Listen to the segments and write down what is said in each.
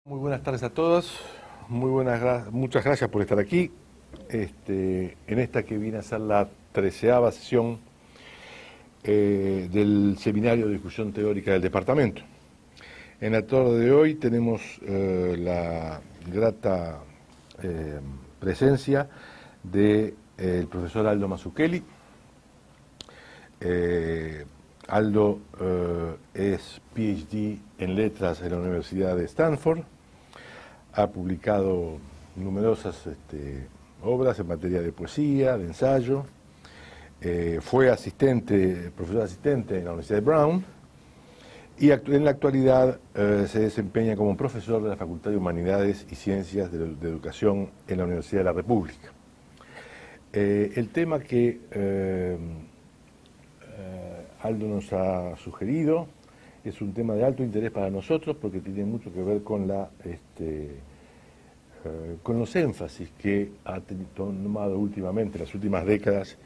Muy buenas tardes a todos, muchas gracias por estar aquí, en esta que viene a ser la 13ª sesión del Seminario de Discusión Teórica del Departamento. En la tarde de hoy tenemos la grata presencia del profesor Aldo Mazzucchelli. Aldo es PhD en Letras en la Universidad de Stanford. Ha publicado numerosas obras en materia de poesía, de ensayo. Fue profesor asistente en la Universidad de Brown y en la actualidad se desempeña como profesor de la Facultad de Humanidades y Ciencias de Educación en la Universidad de la República. El tema que Aldo nos ha sugerido es un tema de alto interés para nosotros porque tiene mucho que ver con con los énfasis que ha tomado últimamente, en las últimas décadas,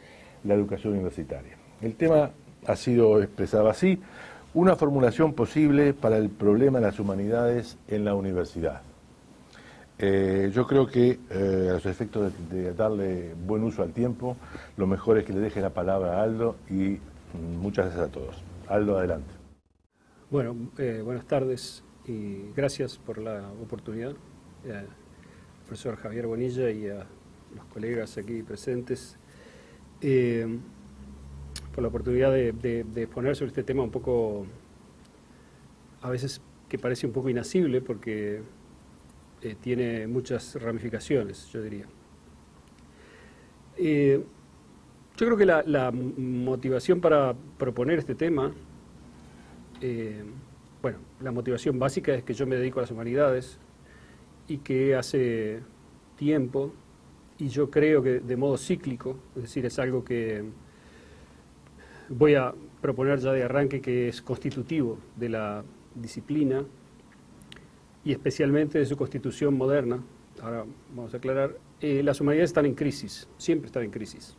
la educación universitaria. El tema ha sido expresado así: una formulación posible para el problema de las humanidades en la universidad. Yo creo que a los efectos de darle buen uso al tiempo, lo mejor es que le deje la palabra a Aldo y muchas gracias a todos. Aldo, adelante. Bueno, buenas tardes y gracias por la oportunidad, al profesor Javier Bonilla y a los colegas aquí presentes, por la oportunidad de exponer sobre este tema un poco, a veces que parece un poco inasible porque tiene muchas ramificaciones, yo diría. Yo creo que la motivación para proponer este tema, bueno, la motivación básica es que yo me dedico a las humanidades y que hace tiempo, y yo creo que de modo cíclico, es decir, es algo que voy a proponer ya de arranque, que es constitutivo de la disciplina y especialmente de su constitución moderna. Ahora vamos a aclarar, las humanidades están en crisis, siempre están en crisis.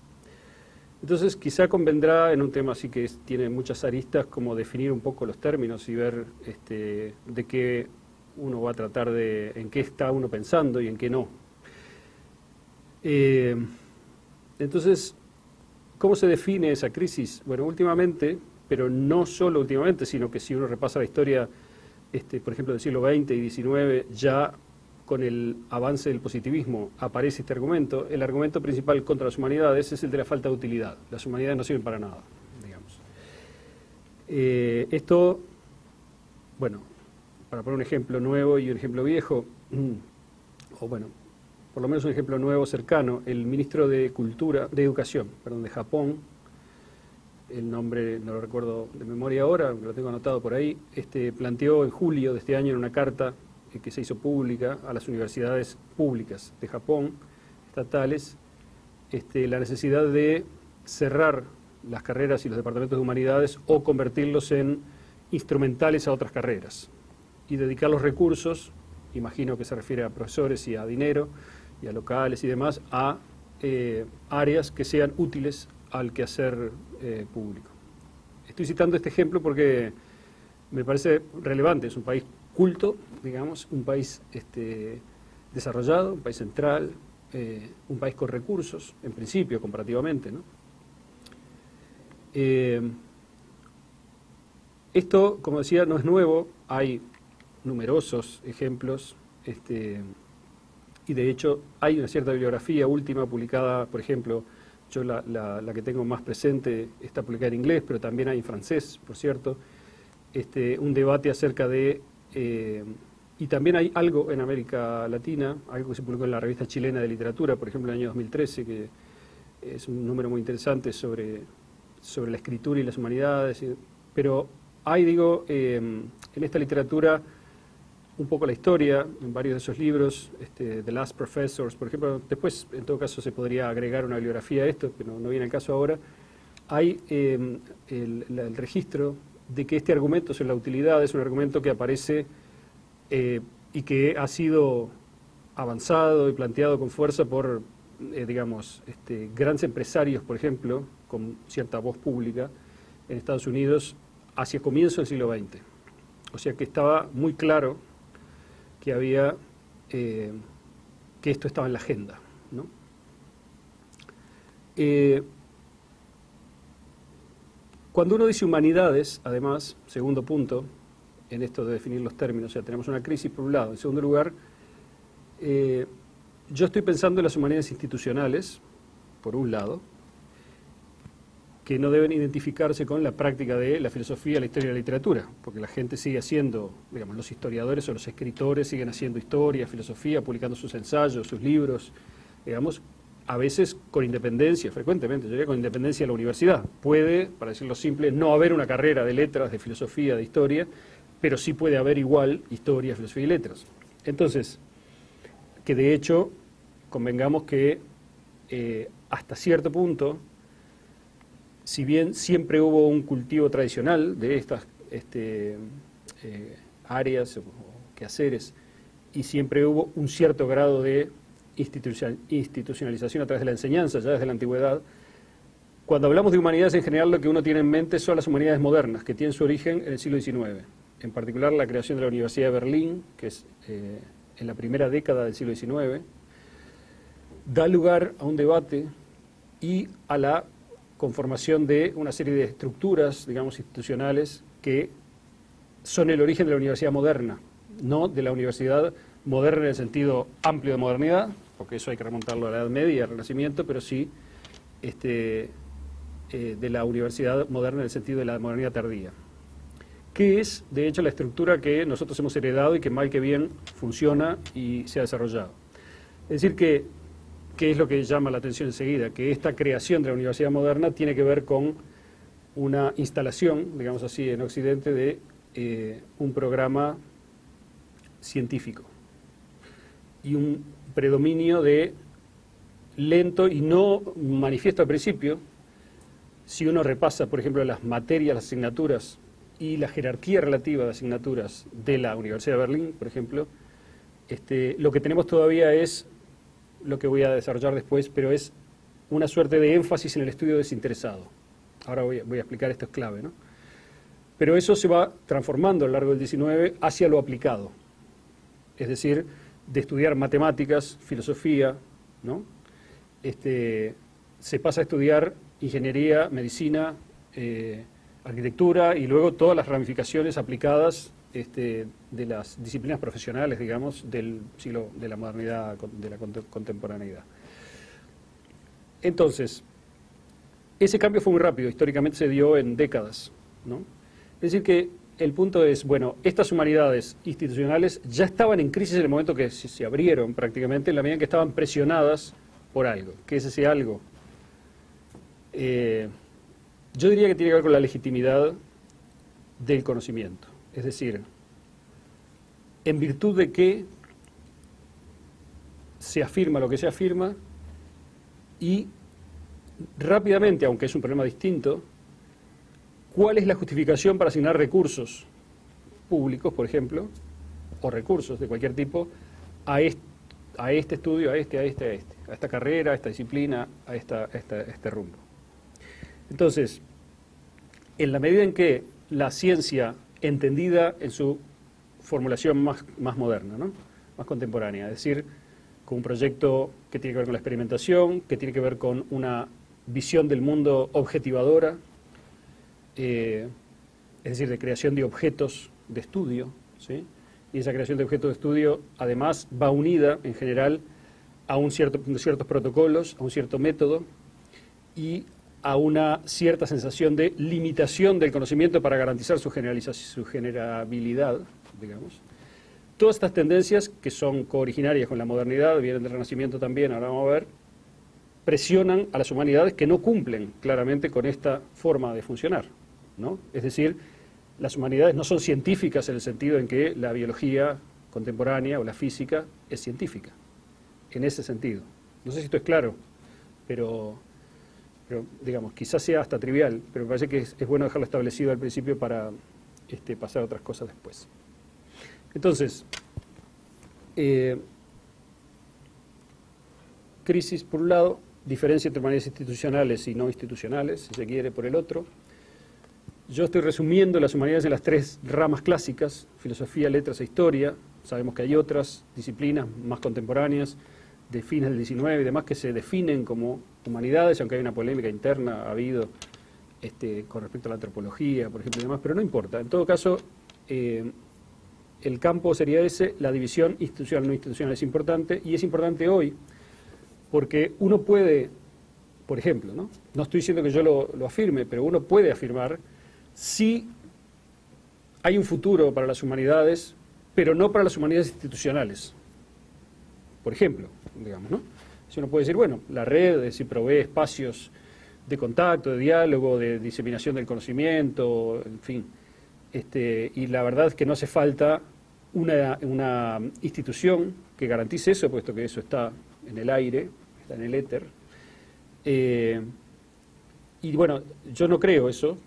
Entonces quizá convendrá en un tema así que tiene muchas aristas, como definir un poco los términos y ver de qué uno va a tratar en qué está uno pensando y en qué no. Entonces, ¿cómo se define esa crisis? Bueno, últimamente, pero no solo últimamente, sino que si uno repasa la historia, por ejemplo, del siglo XX y XIX, ya con el avance del positivismo aparece este argumento. El argumento principal contra las humanidades es el de la falta de utilidad. Las humanidades no sirven para nada, digamos. Esto, bueno, para poner un ejemplo nuevo y un ejemplo viejo, o bueno, por lo menos un ejemplo nuevo cercano, el ministro de Educación, de Japón, el nombre no lo recuerdo de memoria ahora, aunque lo tengo anotado por ahí, planteó en julio de este año en una carta que se hizo pública a las universidades públicas de Japón, estatales, la necesidad de cerrar las carreras y los departamentos de humanidades o convertirlos en instrumentales a otras carreras y dedicar los recursos, imagino que se refiere a profesores y a dinero y a locales y demás, a áreas que sean útiles al quehacer público. Estoy citando este ejemplo porque me parece relevante. Es un país culto, digamos, un país desarrollado, un país central, un país con recursos, en principio, comparativamente, ¿no? Esto, como decía, no es nuevo, hay numerosos ejemplos, y de hecho hay una cierta bibliografía última publicada, por ejemplo, yo la que tengo más presente está publicada en inglés, pero también hay en francés, por cierto, un debate acerca de, y también hay algo en América Latina, algo que se publicó en la Revista Chilena de Literatura, por ejemplo, en el año 2013, que es un número muy interesante sobre la escritura y las humanidades, pero hay, digo, en esta literatura un poco la historia, en varios de esos libros, The Last Professors, por ejemplo. Después, en todo caso, se podría agregar una bibliografía a esto, que no viene al caso ahora. Hay el registro de que este argumento sobre la utilidad es un argumento que aparece y que ha sido avanzado y planteado con fuerza por, digamos, grandes empresarios, por ejemplo, con cierta voz pública en Estados Unidos hacia comienzo del siglo XX. O sea que estaba muy claro que había, que esto estaba en la agenda, ¿no? Cuando uno dice humanidades, además, segundo punto, en esto de definir los términos, o sea, tenemos una crisis por un lado. En segundo lugar, yo estoy pensando en las humanidades institucionales, por un lado, que no deben identificarse con la práctica de la filosofía, la historia y la literatura, porque la gente sigue haciendo, digamos, los historiadores o los escritores siguen haciendo historia, filosofía, publicando sus ensayos, sus libros, digamos, a veces con independencia, frecuentemente, yo diría con independencia de la universidad. Puede, para decirlo simple, no haber una carrera de letras, de filosofía, de historia, pero sí puede haber igual historia, filosofía y letras. Entonces, que de hecho, convengamos que hasta cierto punto, si bien siempre hubo un cultivo tradicional de estas áreas o quehaceres, y siempre hubo un cierto grado de institucionalización a través de la enseñanza, ya desde la antigüedad, cuando hablamos de humanidades en general lo que uno tiene en mente son las humanidades modernas, que tienen su origen en el siglo XIX. En particular la creación de la Universidad de Berlín, que es en la primera década del siglo XIX, da lugar a un debate y a la conformación de una serie de estructuras, digamos, institucionales que son el origen de la universidad moderna, no de la universidad moderna en el sentido amplio de modernidad, porque eso hay que remontarlo a la Edad Media, al Renacimiento, pero sí de la universidad moderna en el sentido de la modernidad tardía, que es, de hecho, la estructura que nosotros hemos heredado y que mal que bien funciona y se ha desarrollado. Es decir, que es lo que llama la atención enseguida, que esta creación de la universidad moderna tiene que ver con una instalación, digamos así, en Occidente de un programa científico y un predominio de lento y no manifiesto al principio. Si uno repasa, por ejemplo, las materias, las asignaturas y la jerarquía relativa de asignaturas de la Universidad de Berlín, por ejemplo, lo que tenemos todavía es lo que voy a desarrollar después, pero es una suerte de énfasis en el estudio desinteresado. Ahora voy a explicar, esto es clave, ¿no? Pero eso se va transformando a lo largo del XIX hacia lo aplicado, es decir, de estudiar matemáticas, filosofía, ¿no? Se pasa a estudiar ingeniería, medicina, arquitectura y luego todas las ramificaciones aplicadas de las disciplinas profesionales, digamos, del siglo de la modernidad, de la contemporaneidad. Entonces, ese cambio fue muy rápido, históricamente se dio en décadas, ¿no? Es decir que el punto es, bueno, estas humanidades institucionales ya estaban en crisis en el momento que se abrieron prácticamente, en la medida en que estaban presionadas por algo. ¿Qué es ese algo? Yo diría que tiene que ver con la legitimidad del conocimiento. Es decir, en virtud de que se afirma lo que se afirma y rápidamente, aunque es un problema distinto, ¿cuál es la justificación para asignar recursos públicos, por ejemplo, o recursos de cualquier tipo, a este estudio, a esta carrera, a esta disciplina, a este rumbo? Entonces, en la medida en que la ciencia, entendida en su formulación más moderna, ¿no? Más contemporánea, es decir, con un proyecto que tiene que ver con la experimentación, que tiene que ver con una visión del mundo objetivadora, es decir, de creación de objetos de estudio, ¿sí? Y esa creación de objetos de estudio, además, va unida, en general, a ciertos protocolos, a un cierto método y a una cierta sensación de limitación del conocimiento para garantizar su generabilidad, digamos. Todas estas tendencias, que son cooriginarias con la modernidad, vienen del Renacimiento también, ahora vamos a ver, presionan a las humanidades que no cumplen claramente con esta forma de funcionar, ¿no? Es decir, las humanidades no son científicas en el sentido en que la biología contemporánea o la física es científica, en ese sentido. No sé si esto es claro, pero digamos, quizás sea hasta trivial, pero me parece que es bueno dejarlo establecido al principio para pasar a otras cosas después. Entonces, crisis por un lado, diferencia entre humanidades institucionales y no institucionales, si se quiere, por el otro. Yo estoy resumiendo las humanidades en las tres ramas clásicas, filosofía, letras e historia, Sabemos que hay otras disciplinas más contemporáneas, de fines del 19 y demás, que se definen como humanidades, aunque hay una polémica interna, ha habido con respecto a la antropología, por ejemplo, y demás, pero no importa. En todo caso, el campo sería ese, la división institucional no institucional es importante, y es importante hoy, porque uno puede, por ejemplo, no estoy diciendo que yo lo afirme, pero uno puede afirmar si hay un futuro para las humanidades, pero no para las humanidades institucionales. Por ejemplo, digamos, ¿no? Si uno puede decir, bueno, la red si provee espacios de contacto, de diálogo, de diseminación del conocimiento, en fin. Y la verdad es que no hace falta una institución que garantice eso, puesto que eso está en el aire, está en el éter. Y bueno, yo no creo eso,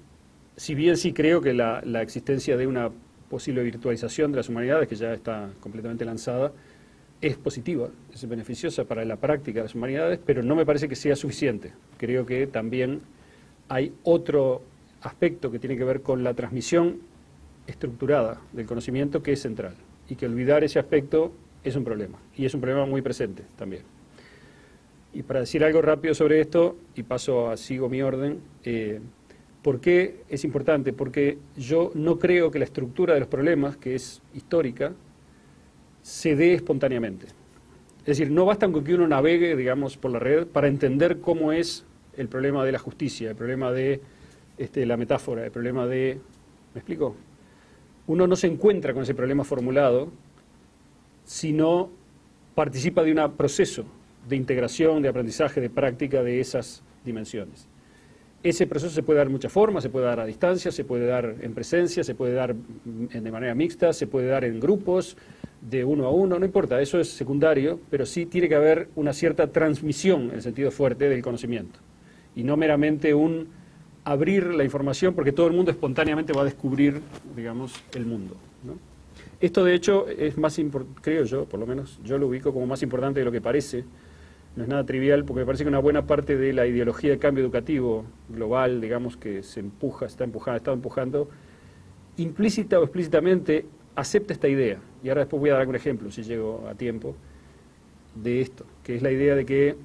si bien sí creo que la existencia de una posible virtualización de las humanidades, que ya está completamente lanzada, es positiva, es beneficiosa para la práctica de las humanidades, pero no me parece que sea suficiente. Creo que también hay otro aspecto que tiene que ver con la transmisión estructurada del conocimiento que es central, y que olvidar ese aspecto es un problema, y es un problema muy presente también. Y para decir algo rápido sobre esto, y sigo mi orden, ¿por qué es importante? Porque yo no creo que la estructura de los problemas, que es histórica, se dé espontáneamente. Es decir, no basta con que uno navegue, digamos, por la red para entender cómo es el problema de la justicia, el problema de la metáfora, el problema de... ¿Me explico? Uno no se encuentra con ese problema formulado si no participa de un proceso de integración, de aprendizaje, de práctica de esas dimensiones. Ese proceso se puede dar de muchas formas, se puede dar a distancia, se puede dar en presencia, se puede dar de manera mixta, se puede dar en grupos, de uno a uno, no importa, eso es secundario, pero sí tiene que haber una cierta transmisión, en el sentido fuerte, del conocimiento. Y no meramente un abrir la información, porque todo el mundo espontáneamente va a descubrir, digamos, el mundo, ¿no? Esto, de hecho, es más importante, creo yo, por lo menos, yo lo ubico como más importante de lo que parece. No es nada trivial, porque me parece que una buena parte de la ideología de cambio educativo global, digamos, que se está empujando, implícita o explícitamente, acepta esta idea. Y ahora después voy a dar algún ejemplo, si llego a tiempo, de esto, que es la idea de que,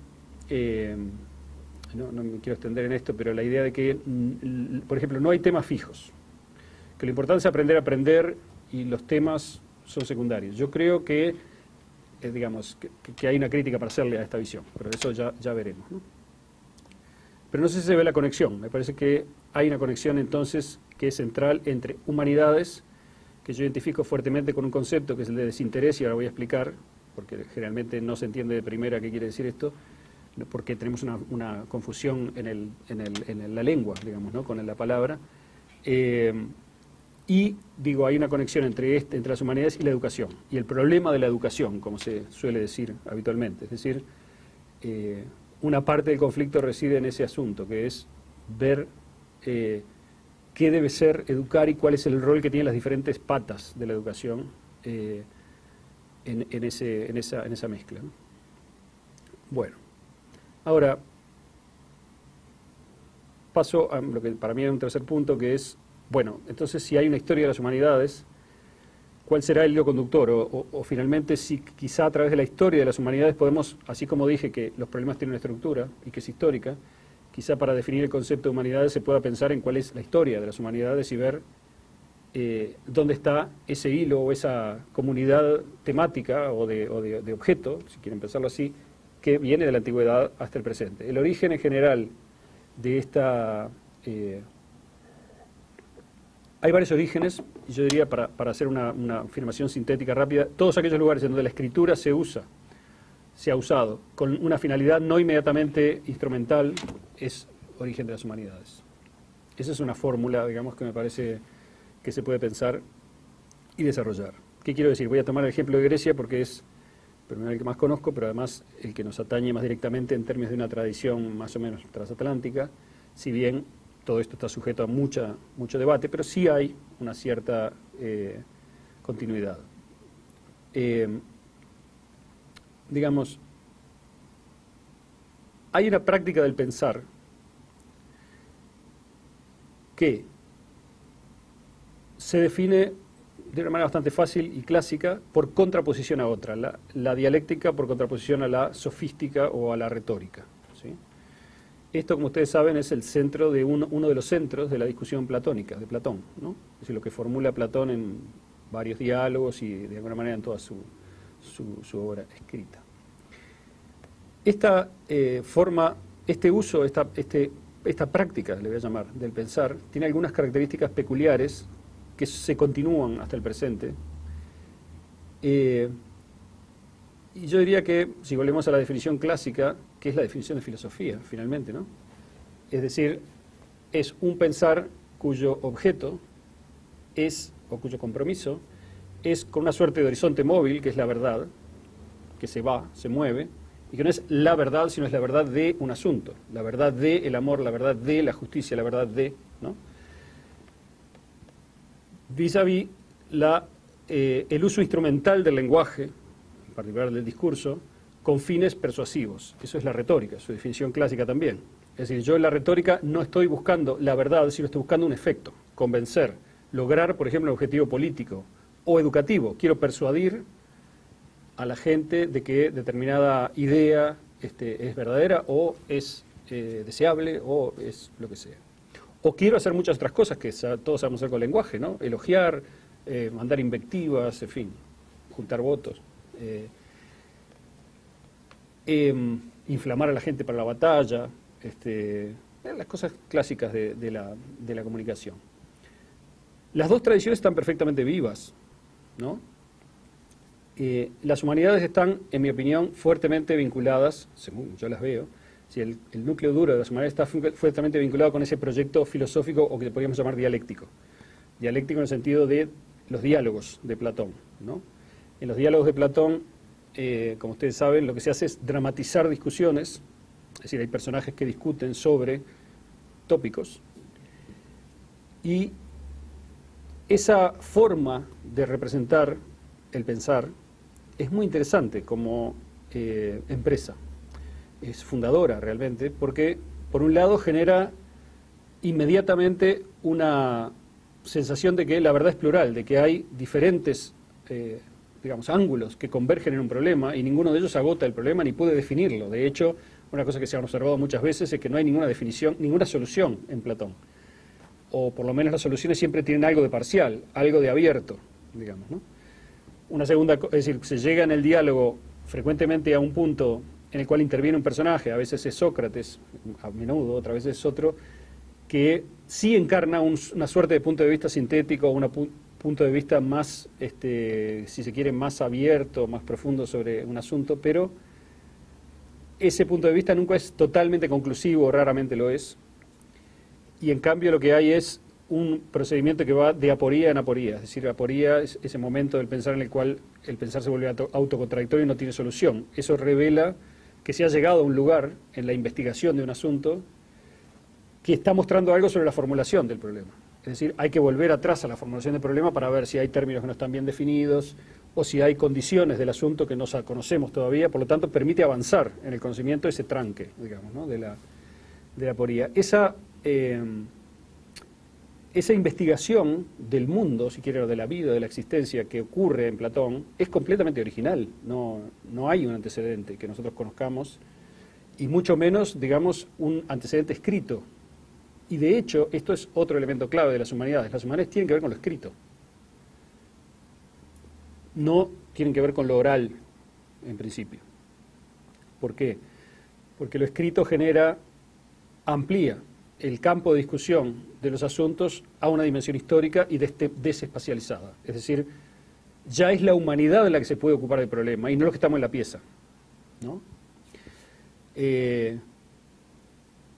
no me quiero extender en esto, pero la idea de que, por ejemplo, no hay temas fijos, que lo importante es aprender a aprender y los temas son secundarios. Yo creo que, digamos, que hay una crítica para hacerle a esta visión, pero eso ya veremos, ¿no? Pero no sé si se ve la conexión. Me parece que hay una conexión entonces que es central entre humanidades, que yo identifico fuertemente con un concepto que es el de desinterés, y ahora voy a explicar, porque generalmente no se entiende de primera qué quiere decir esto, porque tenemos una confusión en la lengua, digamos, ¿no? Con la palabra. Y digo, hay una conexión entre las humanidades y la educación, y el problema de la educación, como se suele decir habitualmente. Es decir, una parte del conflicto reside en ese asunto, que es ver qué debe ser educar y cuál es el rol que tienen las diferentes patas de la educación en esa mezcla, ¿no? Bueno, ahora paso a lo que para mí es un tercer punto, que es, bueno, entonces si hay una historia de las humanidades, ¿cuál será el hilo conductor? O finalmente, si quizá a través de la historia de las humanidades podemos, así como dije que los problemas tienen una estructura y que es histórica, quizá para definir el concepto de humanidades se pueda pensar en cuál es la historia de las humanidades y ver dónde está ese hilo o esa comunidad temática o de objeto, si quieren pensarlo así, que viene de la antigüedad hasta el presente. El origen en general de esta... hay varios orígenes, y yo diría, para hacer una afirmación sintética rápida, todos aquellos lugares en donde la escritura se ha usado con una finalidad no inmediatamente instrumental, es origen de las humanidades. Esa es una fórmula, digamos, que me parece que se puede pensar y desarrollar. ¿Qué quiero decir? Voy a tomar el ejemplo de Grecia porque es primero el que más conozco, pero además el que nos atañe más directamente en términos de una tradición más o menos transatlántica, si bien todo esto está sujeto a mucho debate, pero sí hay una cierta continuidad. Digamos, hay una práctica del pensar que se define de una manera bastante fácil y clásica por contraposición a otra, la dialéctica por contraposición a la sofística o a la retórica, ¿sí? Esto, como ustedes saben, es el centro de uno de los centros de la discusión platónica, de Platón, ¿no? Es decir, lo que formula Platón en varios diálogos y de alguna manera en toda su obra escrita. Esta forma, este uso, esta práctica, le voy a llamar, del pensar, tiene algunas características peculiares que se continúan hasta el presente. Y yo diría que, si volvemos a la definición clásica, que es la definición de filosofía, finalmente, ¿no? Es decir, es un pensar cuyo objeto es, o cuyo compromiso, es con una suerte de horizonte móvil, que es la verdad, que se va, se mueve, y que no es la verdad, sino es la verdad de un asunto, la verdad del amor, la verdad de la justicia, la verdad de, ¿no? Vis-à-vis el uso instrumental del lenguaje, en particular del discurso, con fines persuasivos. Eso es la retórica, su definición clásica también. Es decir, yo en la retórica no estoy buscando la verdad, sino estoy buscando un efecto, convencer, lograr, por ejemplo, un objetivo político o educativo. Quiero persuadir a la gente de que determinada idea es verdadera o es deseable o es lo que sea. O quiero hacer muchas otras cosas que todos sabemos hacer con el lenguaje, ¿no? Elogiar, mandar invectivas, en fin, juntar votos. Inflamar a la gente para la batalla, las cosas clásicas de la comunicación. Las dos tradiciones están perfectamente vivas, ¿no? Las humanidades están, en mi opinión, fuertemente vinculadas, según yo las veo, si el núcleo duro de las humanidades está fuertemente vinculado con ese proyecto filosófico o que podríamos llamar dialéctico. Dialéctico en el sentido de los diálogos de Platón, ¿no? En los diálogos de Platón, como ustedes saben, lo que se hace es dramatizar discusiones, es decir, hay personajes que discuten sobre tópicos, y esa forma de representar el pensar es muy interesante como empresa. Es fundadora realmente, porque por un lado genera inmediatamente una sensación de que la verdad es plural, de que hay diferentes digamos, ángulos que convergen en un problema y ninguno de ellos agota el problema ni puede definirlo. De hecho, una cosa que se ha observado muchas veces es que no hay ninguna definición, ninguna solución en Platón. O por lo menos las soluciones siempre tienen algo de parcial, algo de abierto, digamos, ¿no? Una segunda, es decir, se llega en el diálogo frecuentemente a un punto en el cual interviene un personaje, a veces es Sócrates, a menudo, otras veces es otro, que sí encarna una suerte de punto de vista sintético, un punto de vista más, si se quiere, más abierto, más profundo sobre un asunto, pero ese punto de vista nunca es totalmente conclusivo, raramente lo es, y en cambio lo que hay es un procedimiento que va de aporía en aporía, es decir, aporía es ese momento del pensar en el cual el pensar se vuelve autocontradictorio y no tiene solución. Eso revela que se ha llegado a un lugar en la investigación de un asunto que está mostrando algo sobre la formulación del problema. Es decir, hay que volver atrás a la formulación del problema para ver si hay términos que no están bien definidos o si hay condiciones del asunto que no conocemos todavía, por lo tanto permite avanzar en el conocimiento de ese tranque, digamos, ¿no? de la aporía. Esa investigación del mundo, si quiere, o de la vida, de la existencia que ocurre en Platón, es completamente original. No hay un antecedente que nosotros conozcamos, y mucho menos, digamos, un antecedente escrito. Y de hecho, esto es otro elemento clave de las humanidades. Las humanidades tienen que ver con lo escrito. No tienen que ver con lo oral, en principio. ¿Por qué? Porque lo escrito amplía el campo de discusión de los asuntos a una dimensión histórica y desespacializada. Es decir, ya es la humanidad la que se puede ocupar del problema y no los que estamos en la pieza, ¿no?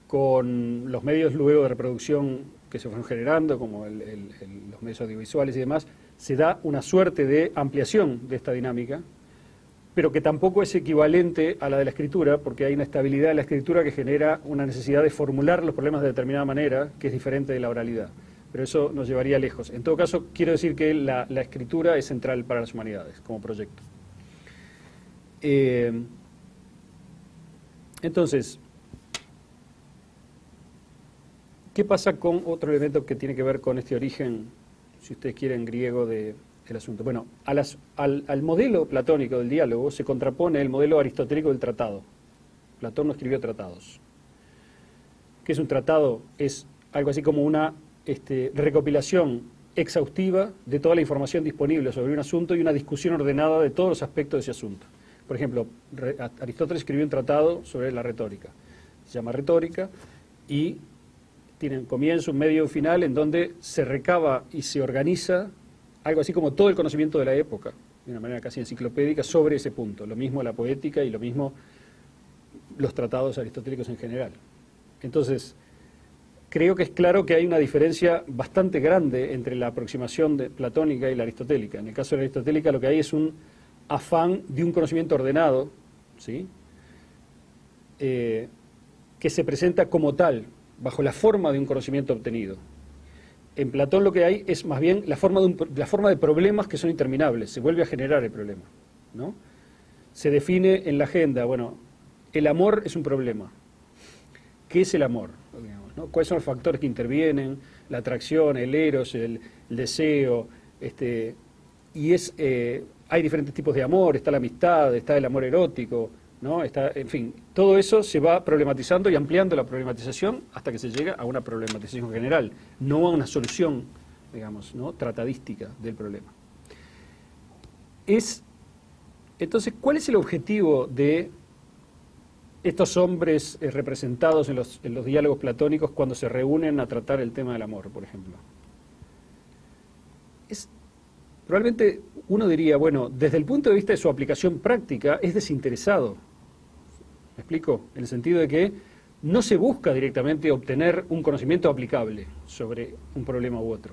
Con los medios luego de reproducción que se fueron generando, como los medios audiovisuales y demás, se da una suerte de ampliación de esta dinámica, pero que tampoco es equivalente a la de la escritura, porque hay una estabilidad de la escritura que genera una necesidad de formular los problemas de determinada manera, que es diferente de la oralidad. Pero eso nos llevaría lejos. En todo caso, quiero decir que la escritura es central para las humanidades, como proyecto. Entonces, ¿qué pasa con otro elemento que tiene que ver con este origen, si ustedes quieren, griego de el asunto. Bueno, al modelo platónico del diálogo se contrapone el modelo aristotélico del tratado. Platón no escribió tratados. ¿Qué es un tratado? Es algo así como una recopilación exhaustiva de toda la información disponible sobre un asunto y una discusión ordenada de todos los aspectos de ese asunto. Por ejemplo, Aristóteles escribió un tratado sobre la retórica. Se llama Retórica y tiene un comienzo, un medio y un final en donde se recaba y se organiza algo así como todo el conocimiento de la época, de una manera casi enciclopédica, sobre ese punto. Lo mismo la poética y lo mismo los tratados aristotélicos en general. Entonces, creo que es claro que hay una diferencia bastante grande entre la aproximación platónica y la aristotélica. En el caso de la aristotélica lo que hay es un afán de un conocimiento ordenado, ¿sí? Que se presenta como tal, bajo la forma de un conocimiento obtenido. En Platón lo que hay es más bien la forma de problemas que son interminables, se vuelve a generar el problema, ¿no? Se define en la agenda, bueno, el amor es un problema. ¿Qué es el amor? Digamos, ¿no? ¿Cuáles son los factores que intervienen? La atracción, el eros, el deseo, hay diferentes tipos de amor, está la amistad, está el amor erótico, ¿no? En fin, todo eso se va problematizando y ampliando la problematización hasta que se llega a una problematización general, no a una solución, digamos, ¿no? Tratadística del problema. Entonces, ¿cuál es el objetivo de estos hombres representados en los diálogos platónicos cuando se reúnen a tratar el tema del amor, por ejemplo? Probablemente uno diría, bueno, desde el punto de vista de su aplicación práctica, es desinteresado. ¿Me explico? En el sentido de que no se busca directamente obtener un conocimiento aplicable sobre un problema u otro.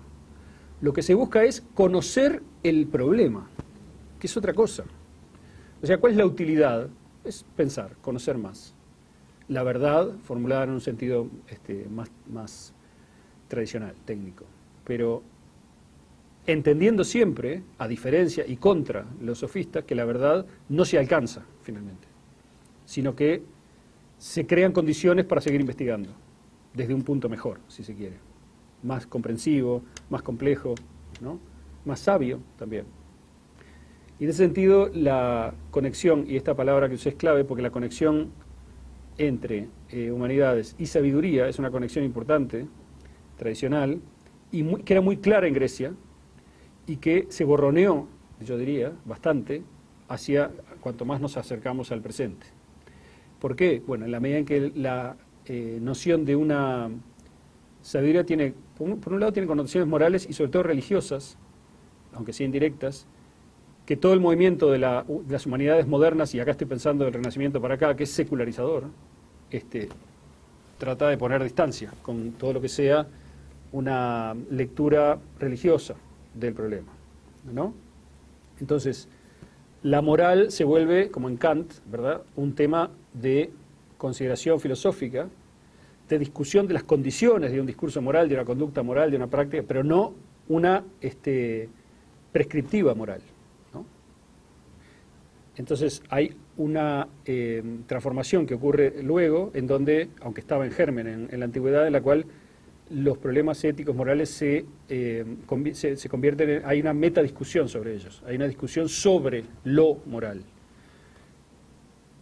Lo que se busca es conocer el problema, que es otra cosa. O sea, ¿cuál es la utilidad? Es pensar, conocer más. La verdad, formulada en un sentido más tradicional, técnico. Pero entendiendo siempre, a diferencia y contra los sofistas, que la verdad no se alcanza, finalmente, sino que se crean condiciones para seguir investigando, desde un punto mejor, si se quiere. Más comprensivo, más complejo, ¿no? Más sabio también. Y en ese sentido, la conexión, y esta palabra que usé es clave, porque la conexión entre humanidades y sabiduría es una conexión importante, tradicional, y que era muy clara en Grecia, y que se borroneó, yo diría, bastante, hacia cuanto más nos acercamos al presente. ¿Por qué? Bueno, en la medida en que la noción de una sabiduría tiene, por un lado, tiene connotaciones morales y sobre todo religiosas, aunque sea indirectas, que todo el movimiento de las humanidades modernas, y acá estoy pensando del Renacimiento para acá, que es secularizador, trata de poner distancia con todo lo que sea una lectura religiosa del problema, ¿no? Entonces, la moral se vuelve, como en Kant, ¿verdad?, un tema de consideración filosófica, de discusión de las condiciones de un discurso moral, de una conducta moral, de una práctica, pero no una prescriptiva moral, ¿no? Entonces hay una transformación que ocurre luego, en donde, aunque estaba en germen en la antigüedad, en la cual los problemas éticos, morales se convierten en... Hay una metadiscusión sobre ellos, hay una discusión sobre lo moral,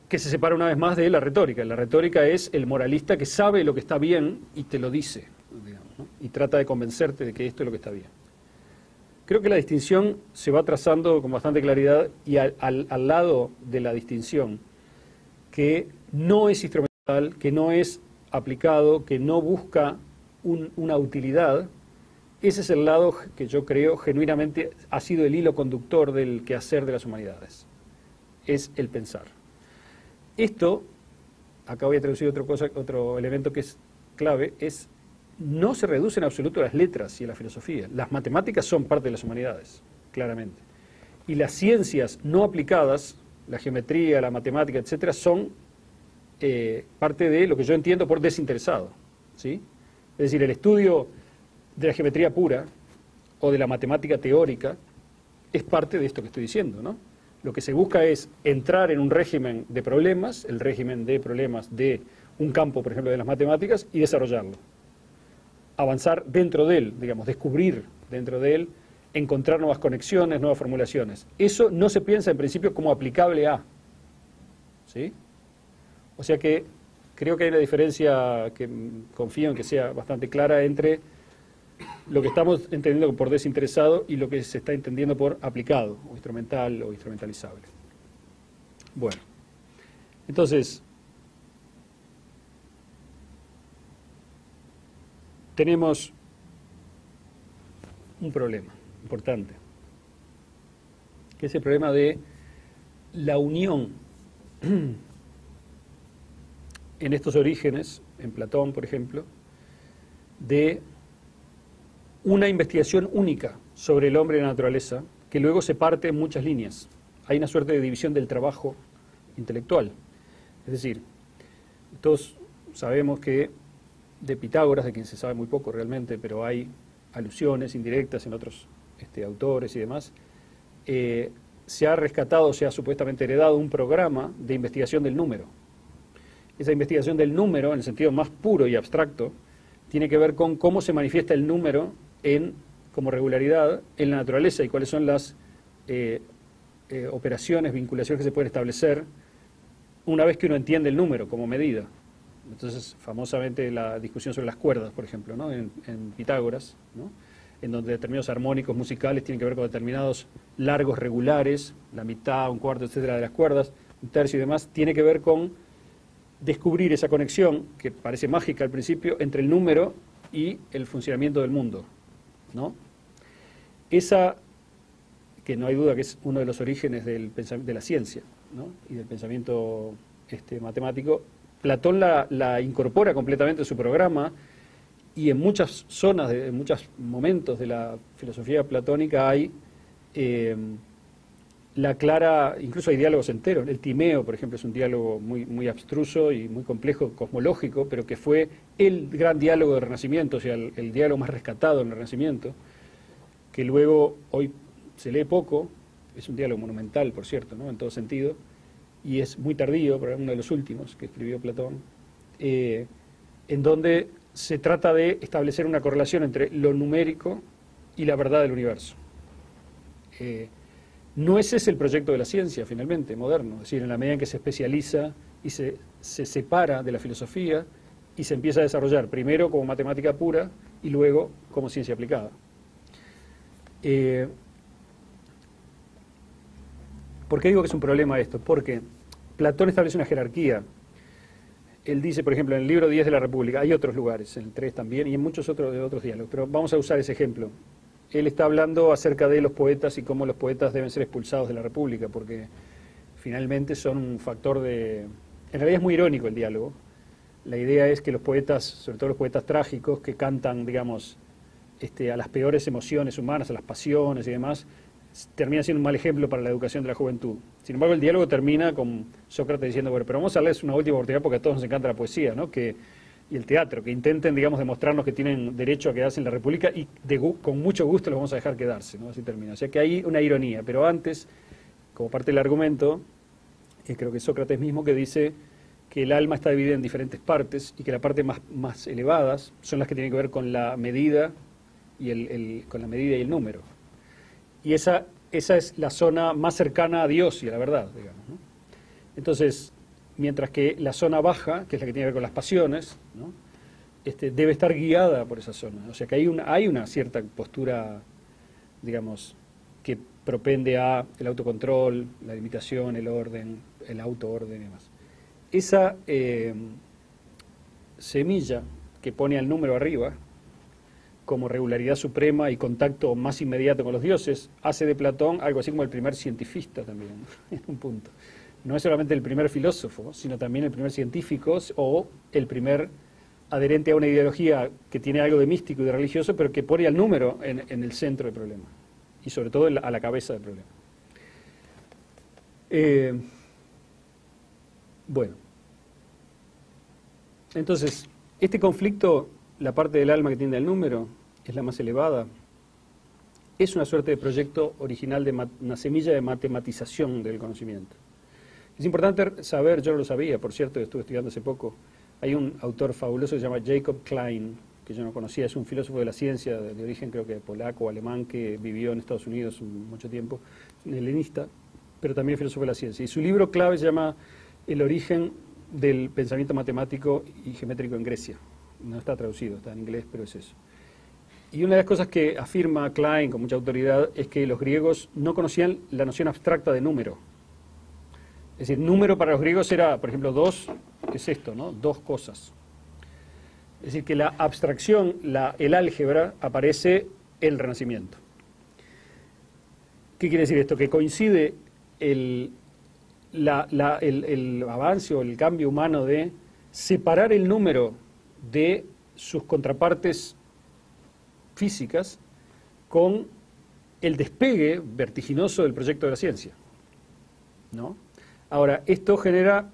que se separa una vez más de la retórica. La retórica es el moralista que sabe lo que está bien y te lo dice, digamos, ¿no? Y trata de convencerte de que esto es lo que está bien. Creo que la distinción se va trazando con bastante claridad, y al lado de la distinción que no es instrumental, que no es aplicado, que no busca una utilidad, ese es el lado que yo creo genuinamente ha sido el hilo conductor del quehacer de las humanidades, es el pensar. Esto, acá voy a traducir otro elemento que es clave, no se reduce en absoluto a las letras y a la filosofía. Las matemáticas son parte de las humanidades, claramente. Y las ciencias no aplicadas, la geometría, la matemática, etcétera, son parte de lo que yo entiendo por desinteresado, ¿sí? Es decir, el estudio de la geometría pura o de la matemática teórica es parte de esto que estoy diciendo, ¿no? Lo que se busca es entrar en un régimen de problemas, el régimen de problemas de un campo, por ejemplo, de las matemáticas, y desarrollarlo. Avanzar dentro de él, digamos, descubrir dentro de él encontrar nuevas conexiones, nuevas formulaciones. Eso no se piensa en principio como aplicable a. ¿Sí? O sea que creo que hay una diferencia que confío en que sea bastante clara entre lo que estamos entendiendo por desinteresado y lo que se está entendiendo por aplicado, o instrumental o instrumentalizable. Bueno, entonces, tenemos un problema importante, que es el problema de la unión en estos orígenes, en Platón, por ejemplo, de una investigación única sobre el hombre y la naturaleza, que luego se parte en muchas líneas. Hay una suerte de división del trabajo intelectual. Es decir, todos sabemos que de Pitágoras, de quien se sabe muy poco realmente, pero hay alusiones indirectas en otros autores y demás, se ha rescatado, se ha supuestamente heredado un programa de investigación del número. Esa investigación del número, en el sentido más puro y abstracto, tiene que ver con cómo se manifiesta el número como regularidad en la naturaleza y cuáles son las operaciones, vinculaciones que se pueden establecer una vez que uno entiende el número como medida. Entonces, famosamente la discusión sobre las cuerdas, por ejemplo, ¿no? en Pitágoras, ¿no? En donde determinados armónicos musicales tienen que ver con determinados largos regulares, la mitad, un cuarto, etcétera, de las cuerdas, un tercio y demás, tiene que ver con descubrir esa conexión, que parece mágica al principio, entre el número y el funcionamiento del mundo, ¿no? Esa, que no hay duda que es uno de los orígenes de la ciencia, ¿no? Y del pensamiento matemático, Platón la incorpora completamente en su programa, y en muchas zonas, en muchos momentos de la filosofía platónica hay la clara, incluso hay diálogos enteros. El Timeo, por ejemplo, es un diálogo muy, muy abstruso y muy complejo, cosmológico, pero que fue el gran diálogo del Renacimiento, o sea, el diálogo más rescatado en el Renacimiento, que luego hoy se lee poco, es un diálogo monumental, por cierto, ¿no? En todo sentido, y es muy tardío, pero es uno de los últimos que escribió Platón, en donde se trata de establecer una correlación entre lo numérico y la verdad del universo. No ese es el proyecto de la ciencia, finalmente, moderno, es decir, en la medida en que se especializa y se separa de la filosofía y se empieza a desarrollar primero como matemática pura y luego como ciencia aplicada. ¿Por qué digo que es un problema esto? Porque Platón establece una jerarquía. Él dice, por ejemplo, en el libro 10 de la República, hay otros lugares, en el 3 también, y en muchos otros diálogos, pero vamos a usar ese ejemplo. Él está hablando acerca de los poetas y cómo los poetas deben ser expulsados de la República, porque finalmente son un factor de... En realidad es muy irónico el diálogo. La idea es que los poetas, sobre todo los poetas trágicos, que cantan, digamos, a las peores emociones humanas, a las pasiones y demás, termina siendo un mal ejemplo para la educación de la juventud. Sin embargo, el diálogo termina con Sócrates diciendo, bueno, pero vamos a darles una última oportunidad porque a todos nos encanta la poesía, ¿no? Y el teatro, que intenten, digamos, demostrarnos que tienen derecho a quedarse en la República y con mucho gusto los vamos a dejar quedarse, ¿no? Así termina. O sea que hay una ironía, pero antes, como parte del argumento, creo que Sócrates mismo que dice que el alma está dividida en diferentes partes y que la parte más elevadas son las que tienen que ver con la medida y con la medida y el número. Y esa es la zona más cercana a Dios y a la verdad, digamos, ¿no? Entonces, mientras que la zona baja, que es la que tiene que ver con las pasiones, ¿no? Debe estar guiada por esa zona. O sea que hay una cierta postura, digamos, que propende a el autocontrol, la limitación, el orden, el autoorden y demás. Esa semilla que pone al número arriba, como regularidad suprema y contacto más inmediato con los dioses, hace de Platón algo así como el primer cientifista también, en un punto. No es solamente el primer filósofo, sino también el primer científico o el primer adherente a una ideología que tiene algo de místico y de religioso, pero que pone al número en el centro del problema, y sobre todo a la cabeza del problema. Bueno, entonces, este conflicto, la parte del alma que tiende al número, es la más elevada, es una suerte de proyecto original de una semilla de matematización del conocimiento. Es importante saber, yo no lo sabía, por cierto, estuve estudiando hace poco, hay un autor fabuloso que se llama Jacob Klein, que yo no conocía, es un filósofo de la ciencia, de origen creo que polaco o alemán, que vivió en Estados Unidos mucho tiempo, un helenista, pero también filósofo de la ciencia. Y su libro clave se llama El origen del pensamiento matemático y geométrico en Grecia. No está traducido, está en inglés, pero es eso. Y una de las cosas que afirma Klein con mucha autoridad es que los griegos no conocían la noción abstracta de número. Es decir, número para los griegos era, por ejemplo, 2, ¿qué es esto, no? 2 cosas. Es decir, que la abstracción, el álgebra, aparece en el Renacimiento. ¿Qué quiere decir esto? Que coincide el avance o el cambio humano de separar el número de sus contrapartes físicas con el despegue vertiginoso del proyecto de la ciencia, ¿no? Ahora, esto genera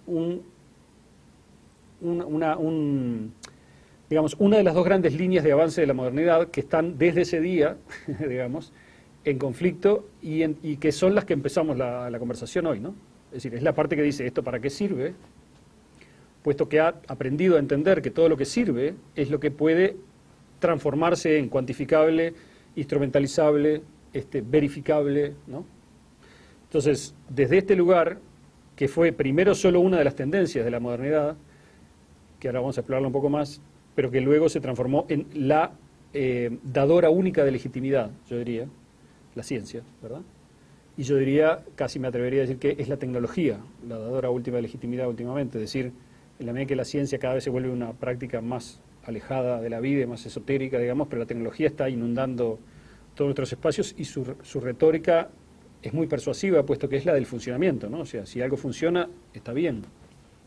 digamos, una de las dos grandes líneas de avance de la modernidad que están desde ese día, digamos, en conflicto y que son las que empezamos la conversación hoy, ¿no? Es decir, es la parte que dice, ¿esto para qué sirve? Puesto que ha aprendido a entender que todo lo que sirve es lo que puede transformarse en cuantificable, instrumentalizable, verificable, ¿no? Entonces, desde este lugar, que fue primero solo una de las tendencias de la modernidad, que ahora vamos a explorarlo un poco más, pero que luego se transformó en la dadora única de legitimidad, yo diría, la ciencia, ¿verdad? Y yo diría, casi me atrevería a decir que es la tecnología, la dadora última de legitimidad últimamente, es decir, en la medida que la ciencia cada vez se vuelve una práctica más alejada de la vida, más esotérica, digamos, pero la tecnología está inundando todos nuestros espacios y su retórica es muy persuasiva, puesto que es la del funcionamiento, ¿no? O sea, si algo funciona, está bien.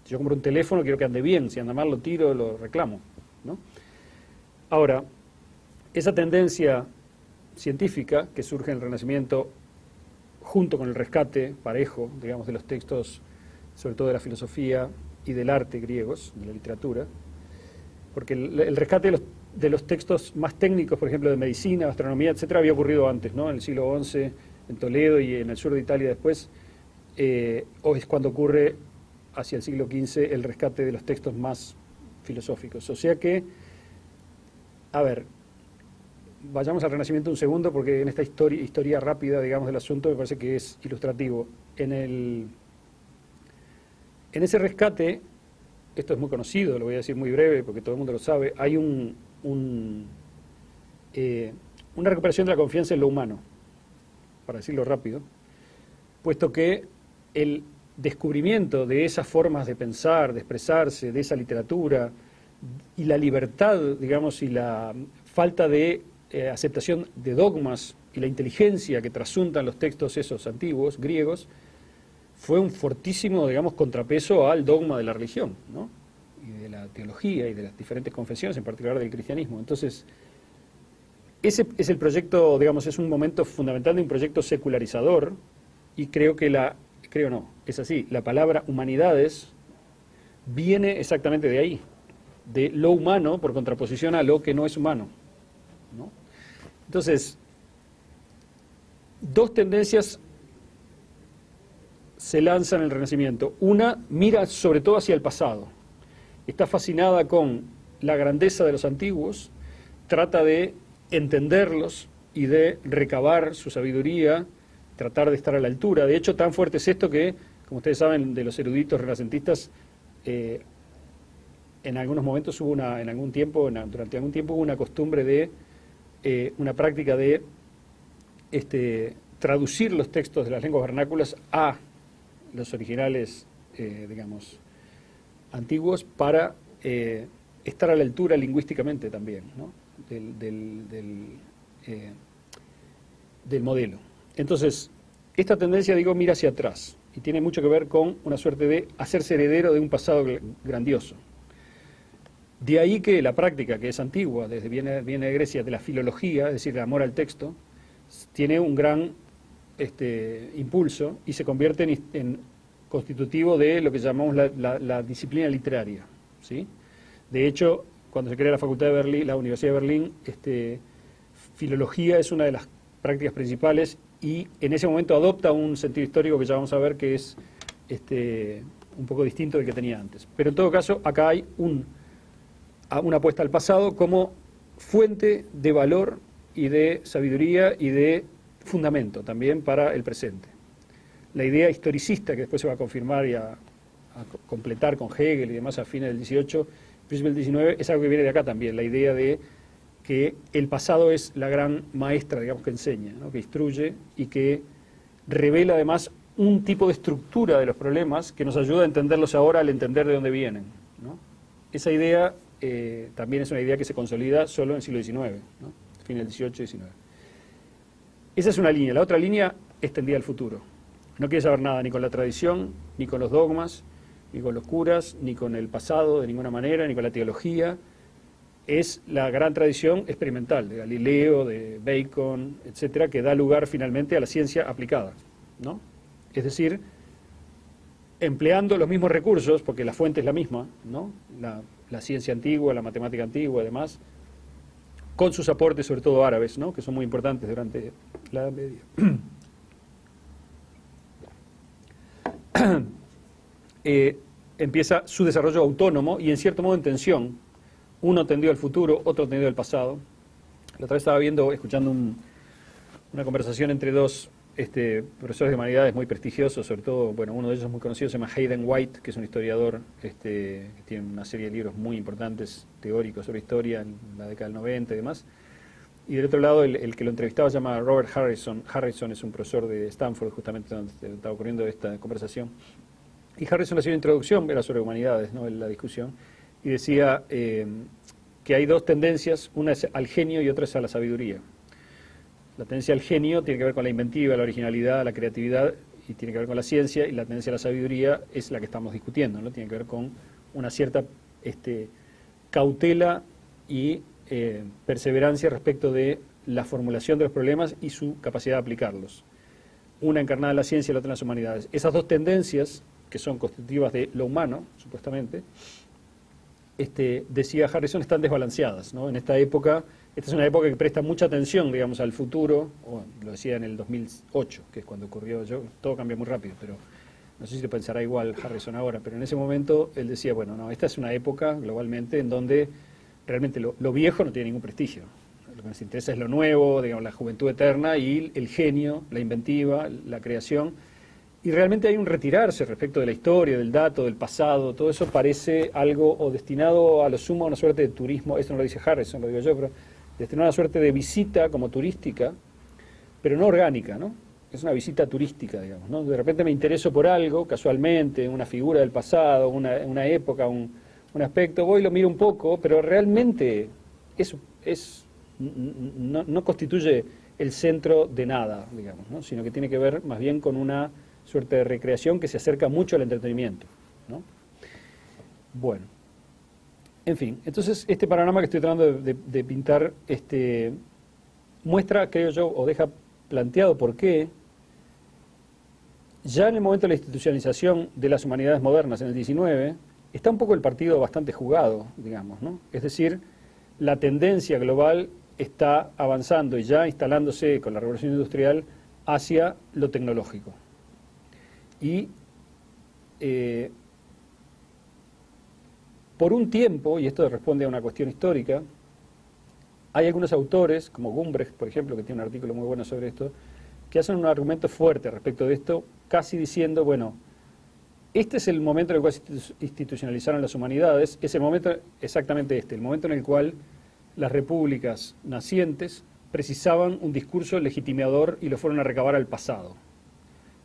Si yo compro un teléfono, quiero que ande bien, si anda mal lo tiro, lo reclamo, ¿no? Ahora, esa tendencia científica que surge en el Renacimiento, junto con el rescate parejo, digamos, de los textos, sobre todo de la filosofía y del arte griegos, de la literatura, porque el rescate de los textos más técnicos, por ejemplo, de medicina, astronomía, etcétera, había ocurrido antes, ¿no? En el siglo XI, en Toledo y en el sur de Italia después, o es cuando ocurre hacia el siglo XV el rescate de los textos más filosóficos. O sea que, a ver, vayamos al Renacimiento un segundo, porque en esta historia rápida, digamos, del asunto me parece que es ilustrativo. En ese rescate, esto es muy conocido, lo voy a decir muy breve porque todo el mundo lo sabe, hay una recuperación de la confianza en lo humano, para decirlo rápido, puesto que el descubrimiento de esas formas de pensar, de expresarse, de esa literatura, y la libertad, digamos, y la falta de aceptación de dogmas y la inteligencia que trasuntan los textos esos antiguos, griegos, fue un fortísimo, digamos, contrapeso al dogma de la religión, ¿no? Y de la teología y de las diferentes confesiones, en particular del cristianismo. Entonces, ese es el proyecto, digamos, es un momento fundamental de un proyecto secularizador, y creo no, es así, la palabra humanidades viene exactamente de ahí, de lo humano por contraposición a lo que no es humano, ¿no? Entonces, dos tendencias se lanzan en el Renacimiento. Una mira sobre todo hacia el pasado, está fascinada con la grandeza de los antiguos, trata de entenderlos y de recabar su sabiduría, tratar de estar a la altura. De hecho, tan fuerte es esto que, como ustedes saben, de los eruditos renacentistas, en algunos momentos hubo durante algún tiempo hubo una costumbre de, una práctica de traducir los textos de las lenguas vernáculas a los originales, digamos, antiguos, para estar a la altura lingüísticamente también, ¿no? del modelo. Entonces, esta tendencia, digo, mira hacia atrás y tiene mucho que ver con una suerte de hacerse heredero de un pasado grandioso. De ahí que la práctica, que es antigua, viene de Grecia, de la filología, es decir, el amor al texto, tiene un gran impulso y se convierte en constitutivo de lo que llamamos la disciplina literaria, ¿sí? De hecho, cuando se crea la Facultad de Berlín, la Universidad de Berlín, filología es una de las prácticas principales y en ese momento adopta un sentido histórico que ya vamos a ver que es un poco distinto del que tenía antes. Pero en todo caso, acá hay una apuesta al pasado como fuente de valor y de sabiduría y de fundamento también para el presente. La idea historicista, que después se va a confirmar y a completar con Hegel y demás a fines del 18, principios del 19, es algo que viene de acá también, la idea de que el pasado es la gran maestra, digamos, que enseña, ¿no? Que instruye y que revela además un tipo de estructura de los problemas que nos ayuda a entenderlos ahora al entender de dónde vienen, ¿no? Esa idea también es una idea que se consolida solo en el siglo XIX, ¿no? Fin del 18 y 19. Esa es una línea. La otra línea es tendida al futuro. No quiere saber nada ni con la tradición, ni con los dogmas, ni con los curas, ni con el pasado de ninguna manera, ni con la teología. Es la gran tradición experimental de Galileo, de Bacon, etcétera, que da lugar finalmente a la ciencia aplicada, ¿no? Es decir, empleando los mismos recursos, porque la fuente es la misma, ¿no? La ciencia antigua, la matemática antigua, además, con sus aportes, sobre todo árabes, ¿no? Que son muy importantes durante la Edad Media. Empieza su desarrollo autónomo y en cierto modo en tensión. Uno tendido al futuro, otro tendido al pasado. La otra vez estaba escuchando una conversación entre dos profesores de humanidades muy prestigiosos, sobre todo, bueno, uno de ellos muy conocido se llama Hayden White, que es un historiador que tiene una serie de libros muy importantes, teóricos sobre historia en la década del 90 y demás. Y del otro lado, el que lo entrevistaba se llama Robert Harrison. Harrison es un profesor de Stanford, justamente donde estaba ocurriendo esta conversación. Y Harrison hacía una introducción, era sobre humanidades, ¿no?, en la discusión, y decía que hay dos tendencias, una es al genio y otra es a la sabiduría. La tendencia al genio tiene que ver con la inventiva, la originalidad, la creatividad, y tiene que ver con la ciencia, y la tendencia a la sabiduría es la que estamos discutiendo, ¿no? Tiene que ver con una cierta cautela y perseverancia respecto de la formulación de los problemas y su capacidad de aplicarlos. Una encarnada en la ciencia y la otra en las humanidades. Esas dos tendencias, que son constitutivas de lo humano, supuestamente, decía Harrison, están desbalanceadas, ¿no? En esta época, esta es una época que presta mucha atención, digamos, al futuro, lo decía en el 2008, que es cuando ocurrió, todo cambia muy rápido, pero no sé si lo pensará igual Harrison ahora, pero en ese momento él decía, bueno, no, esta es una época globalmente en donde realmente lo viejo no tiene ningún prestigio. Lo que nos interesa es lo nuevo, digamos, la juventud eterna y el genio, la inventiva, la creación. Y realmente hay un retirarse respecto de la historia, del dato, del pasado, todo eso parece algo o destinado a lo sumo a una suerte de turismo, esto no lo dice Harrison, lo digo yo, pero destinado a una suerte de visita como turística, pero no orgánica, ¿no? Es una visita turística, digamos, ¿no? De repente me intereso por algo, casualmente, una figura del pasado, una época, un aspecto, voy y lo miro un poco, pero realmente eso no constituye el centro de nada, digamos, ¿no? Sino que tiene que ver más bien con una suerte de recreación que se acerca mucho al entretenimiento, ¿no? Bueno, en fin, entonces este panorama que estoy tratando de pintar muestra, creo yo, o deja planteado por qué ya en el momento de la institucionalización de las humanidades modernas en el 19 está un poco el partido bastante jugado, digamos, ¿no? Es decir, la tendencia global está avanzando y ya instalándose con la revolución industrial hacia lo tecnológico. Y por un tiempo, y esto responde a una cuestión histórica, hay algunos autores, como Gumbrecht, por ejemplo, que tiene un artículo muy bueno sobre esto, que hacen un argumento fuerte respecto de esto, casi diciendo, bueno, este es el momento en el cual se institucionalizaron las humanidades, es el momento exactamente el momento en el cual las repúblicas nacientes precisaban un discurso legitimador y lo fueron a recabar al pasado.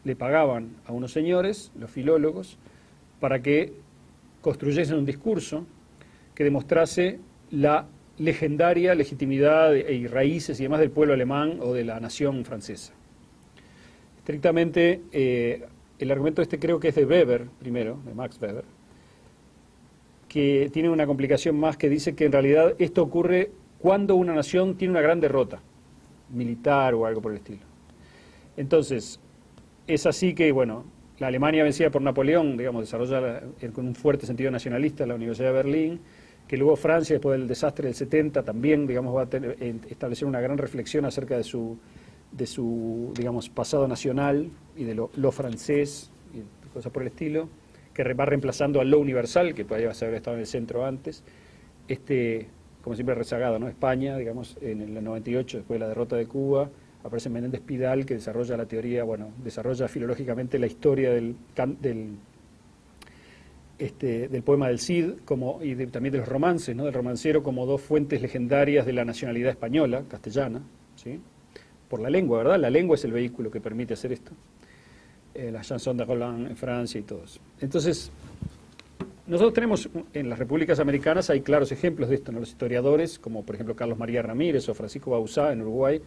Le pagaban a unos señores, los filólogos, para que construyesen un discurso que demostrase la legendaria legitimidad y raíces y demás del pueblo alemán o de la nación francesa. Estrictamente, el argumento creo que es de Weber, primero, de Max Weber, que tiene una complicación más que dice que en realidad esto ocurre cuando una nación tiene una gran derrota, militar o algo por el estilo. Entonces, es así que, bueno, la Alemania vencida por Napoleón, digamos, desarrolla con un fuerte sentido nacionalista la Universidad de Berlín, que luego Francia, después del desastre del 70, también, digamos, va a establecer una gran reflexión acerca de su digamos, pasado nacional y de lo francés y cosas por el estilo, que va reemplazando a lo universal, que todavía va a haber estado en el centro antes. como siempre rezagada, ¿no? España, digamos, en el 98, después de la derrota de Cuba, aparece Menéndez Pidal, que desarrolla la teoría, bueno, desarrolla filológicamente la historia del poema del Cid también de los romances, ¿no? Del romancero como dos fuentes legendarias de la nacionalidad española, castellana, ¿sí? Por la lengua, ¿verdad? La lengua es el vehículo que permite hacer esto. La chanson de Roland en Francia y todo eso. Entonces, nosotros tenemos, en las repúblicas americanas hay claros ejemplos de esto, ¿no? Los historiadores, como por ejemplo Carlos María Ramírez o Francisco Bauzá en Uruguay,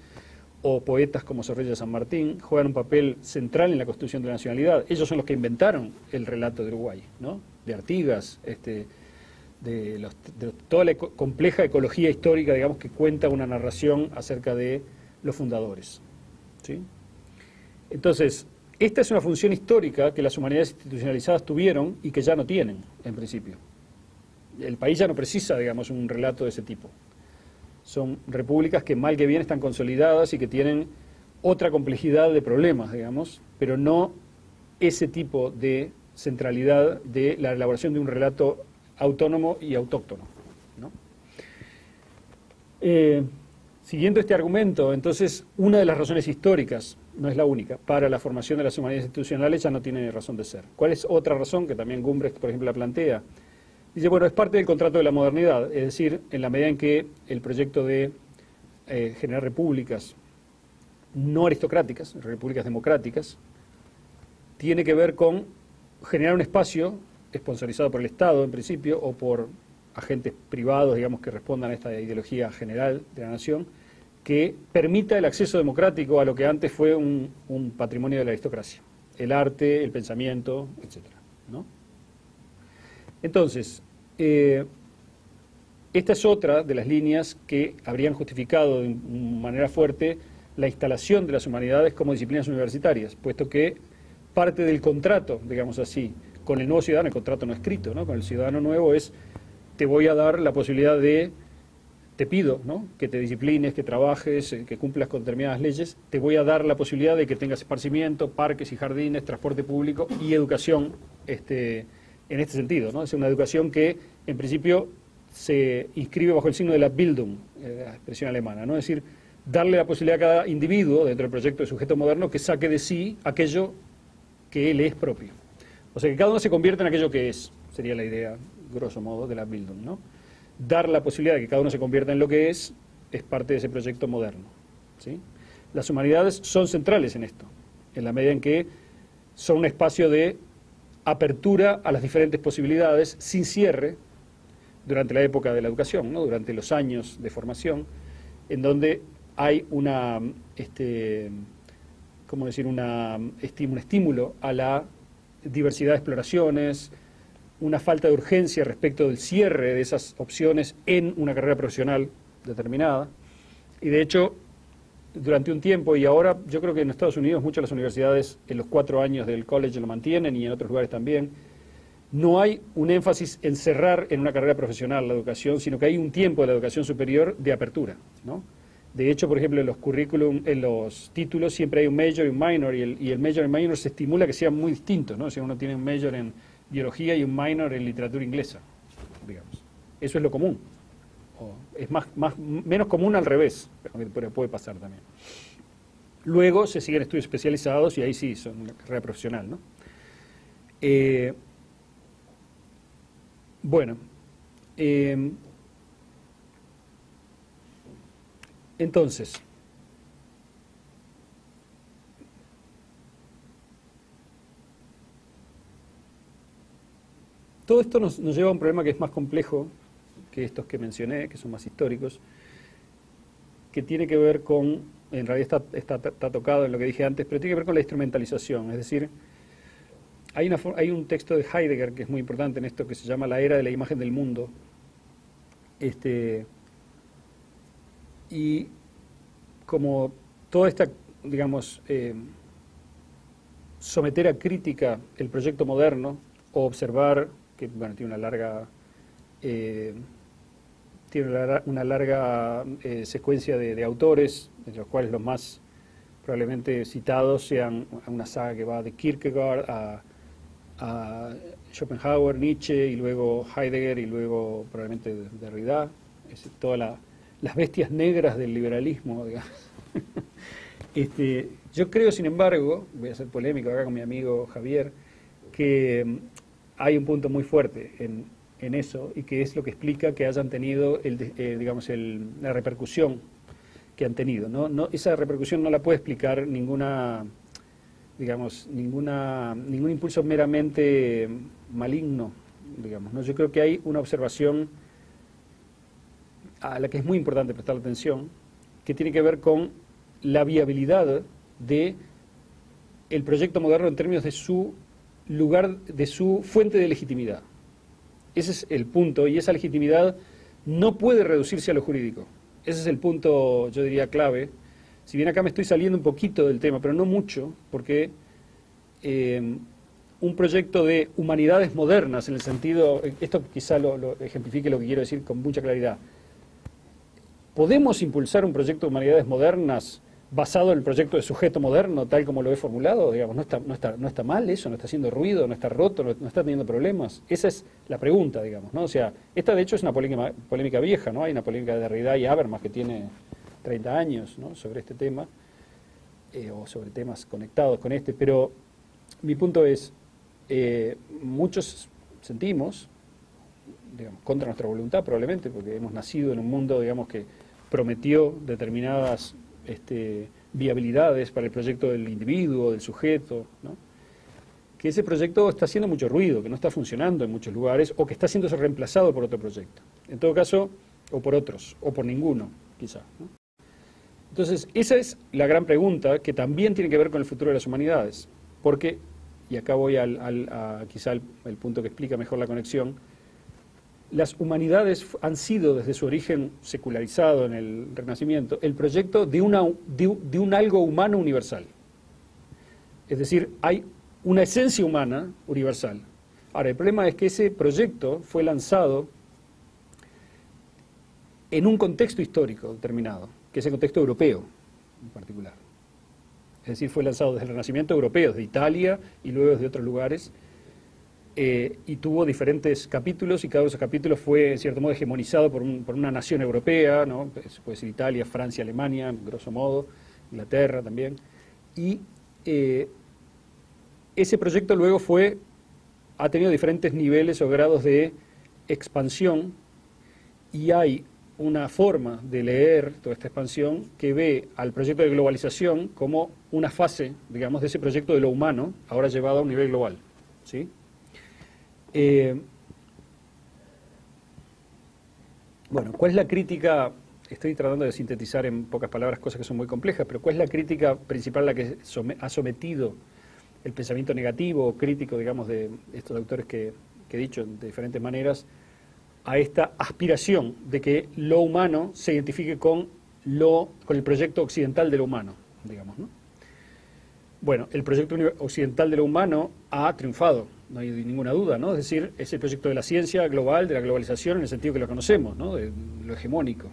o poetas como Sorrella San Martín, juegan un papel central en la construcción de la nacionalidad. Ellos son los que inventaron el relato de Uruguay, ¿no? De Artigas, de toda la compleja ecología histórica, digamos, que cuenta una narración acerca de los fundadores, ¿sí? Entonces, esta es una función histórica que las humanidades institucionalizadas tuvieron y que ya no tienen, en principio. El país ya no precisa, digamos, un relato de ese tipo. Son repúblicas que mal que bien están consolidadas y que tienen otra complejidad de problemas, digamos, pero no ese tipo de centralidad de la elaboración de un relato autónomo y autóctono, ¿no? Siguiendo este argumento, entonces, una de las razones históricas, no es la única, para la formación de las humanidades institucionales ya no tiene razón de ser. ¿Cuál es otra razón que también Gumbrecht, por ejemplo, la plantea? Dice, bueno, es parte del contrato de la modernidad, es decir, en la medida en que el proyecto de generar repúblicas no aristocráticas, repúblicas democráticas, tiene que ver con generar un espacio sponsorizado por el Estado, en principio, o por agentes privados, digamos, que respondan a esta ideología general de la nación, que permita el acceso democrático a lo que antes fue un patrimonio de la aristocracia, el arte, el pensamiento, etcétera, ¿no? Entonces, esta es otra de las líneas que habrían justificado de manera fuerte la instalación de las humanidades como disciplinas universitarias, puesto que parte del contrato, digamos así, con el nuevo ciudadano, el contrato no escrito, ¿no? Con el ciudadano nuevo es, te voy a dar la posibilidad de, te pido, ¿no? Que te disciplines, que trabajes, que cumplas con determinadas leyes, te voy a dar la posibilidad de que tengas esparcimiento, parques y jardines, transporte público y educación, en este sentido, ¿no? Es una educación que, en principio, se inscribe bajo el signo de la Bildung, la expresión alemana, ¿no? Es decir, darle la posibilidad a cada individuo, dentro del proyecto de sujeto moderno, que saque de sí aquello que le es propio. O sea, que cada uno se convierta en aquello que es, sería la idea, grosso modo, de la Bildung, ¿no? Dar la posibilidad de que cada uno se convierta en lo que es parte de ese proyecto moderno, ¿sí? Las humanidades son centrales en esto, en la medida en que son un espacio de apertura a las diferentes posibilidades, sin cierre, durante la época de la educación, ¿no? Durante los años de formación, en donde hay una, ¿cómo decir?, un estímulo a la diversidad de exploraciones, una falta de urgencia respecto del cierre de esas opciones en una carrera profesional determinada. Y de hecho, durante un tiempo, y ahora yo creo que en Estados Unidos muchas de las universidades en los 4 años del college lo mantienen y en otros lugares también, no hay un énfasis en cerrar en una carrera profesional la educación, sino que hay un tiempo de la educación superior de apertura, ¿no? De hecho, por ejemplo, en los currículum, en los títulos, siempre hay un major y un minor, y el major y minor se estimula que sean muy distintos, ¿no? Si uno tiene un major en biología y un minor en literatura inglesa, digamos. Eso es lo común. Es menos común al revés, pero puede pasar también. Luego se siguen estudios especializados y ahí sí son una carrera profesional, ¿no? Bueno, entonces, todo esto nos lleva a un problema que es más complejo que estos que mencioné, que son más históricos, que tiene que ver con, en realidad está tocado en lo que dije antes, pero tiene que ver con la instrumentalización, es decir, hay un texto de Heidegger que es muy importante en esto, que se llama La era de la imagen del mundo, y como toda esta, digamos, someter a crítica el proyecto moderno, o observar que, bueno, tiene una larga secuencia de autores, entre los cuales los más probablemente citados sean una saga que va de Kierkegaard a Schopenhauer, Nietzsche, y luego Heidegger, y luego probablemente Derrida, todas las bestias negras del liberalismo, digamos. Yo creo, sin embargo, voy a ser polémico acá con mi amigo Javier, que hay un punto muy fuerte en eso, y que es lo que explica que hayan tenido la repercusión que han tenido. Esa repercusión no la puede explicar ningún impulso meramente maligno, digamos, ¿no? Yo creo que hay una observación a la que es muy importante prestar atención, que tiene que ver con la viabilidad de el proyecto moderno en términos de su lugar, de su fuente de legitimidad. Ese es el punto, y esa legitimidad no puede reducirse a lo jurídico. Ese es el punto, yo diría, clave. Si bien acá me estoy saliendo un poquito del tema, pero no mucho, porque un proyecto de humanidades modernas, en el sentido, esto quizá lo ejemplifique lo que quiero decir con mucha claridad. ¿Podemos impulsar un proyecto de humanidades modernas basado en el proyecto de sujeto moderno, tal como lo he formulado? Digamos, no está mal eso, no está haciendo ruido, no está roto, no está teniendo problemas. Esa es la pregunta, digamos, ¿no? O sea, esta de hecho es una polémica vieja, ¿no? Hay una polémica de Derrida y Habermas que tiene 30 años, ¿no?, sobre este tema, o sobre temas conectados con este, pero mi punto es, muchos sentimos, digamos, contra nuestra voluntad probablemente, porque hemos nacido en un mundo, digamos, que prometió determinadas viabilidades para el proyecto del individuo, del sujeto, ¿no?, que ese proyecto está haciendo mucho ruido, que no está funcionando en muchos lugares, o que está siendo reemplazado por otro proyecto. En todo caso, o por otros, o por ninguno, quizá, ¿no? Entonces, esa es la gran pregunta que también tiene que ver con el futuro de las humanidades, porque, y acá voy quizá al punto que explica mejor la conexión, las humanidades han sido, desde su origen secularizado en el Renacimiento, el proyecto de un algo humano universal. Es decir, hay una esencia humana universal. Ahora, el problema es que ese proyecto fue lanzado en un contexto histórico determinado, que es el contexto europeo en particular. Es decir, fue lanzado desde el Renacimiento europeo, desde Italia y luego desde otros lugares, y tuvo diferentes capítulos, y cada uno de esos capítulos fue, en cierto modo, hegemonizado por una nación europea, ¿no? Puede ser Italia, Francia, Alemania, grosso modo, Inglaterra también. Y ese proyecto luego ha tenido diferentes niveles o grados de expansión, y hay una forma de leer toda esta expansión que ve al proyecto de globalización como una fase, digamos, de ese proyecto de lo humano, ahora llevado a un nivel global, ¿sí? Bueno, ¿cuál es la crítica? Estoy tratando de sintetizar en pocas palabras cosas que son muy complejas, pero ¿cuál es la crítica principal a la que ha sometido el pensamiento negativo o crítico, digamos, de estos autores que he dicho de diferentes maneras, a esta aspiración de que lo humano se identifique con el proyecto occidental de lo humano, digamos, ¿no? Bueno, el proyecto occidental de lo humano ha triunfado, no hay ninguna duda, ¿no? Es decir, es el proyecto de la ciencia global, de la globalización, en el sentido que lo conocemos, ¿no?, de lo hegemónico.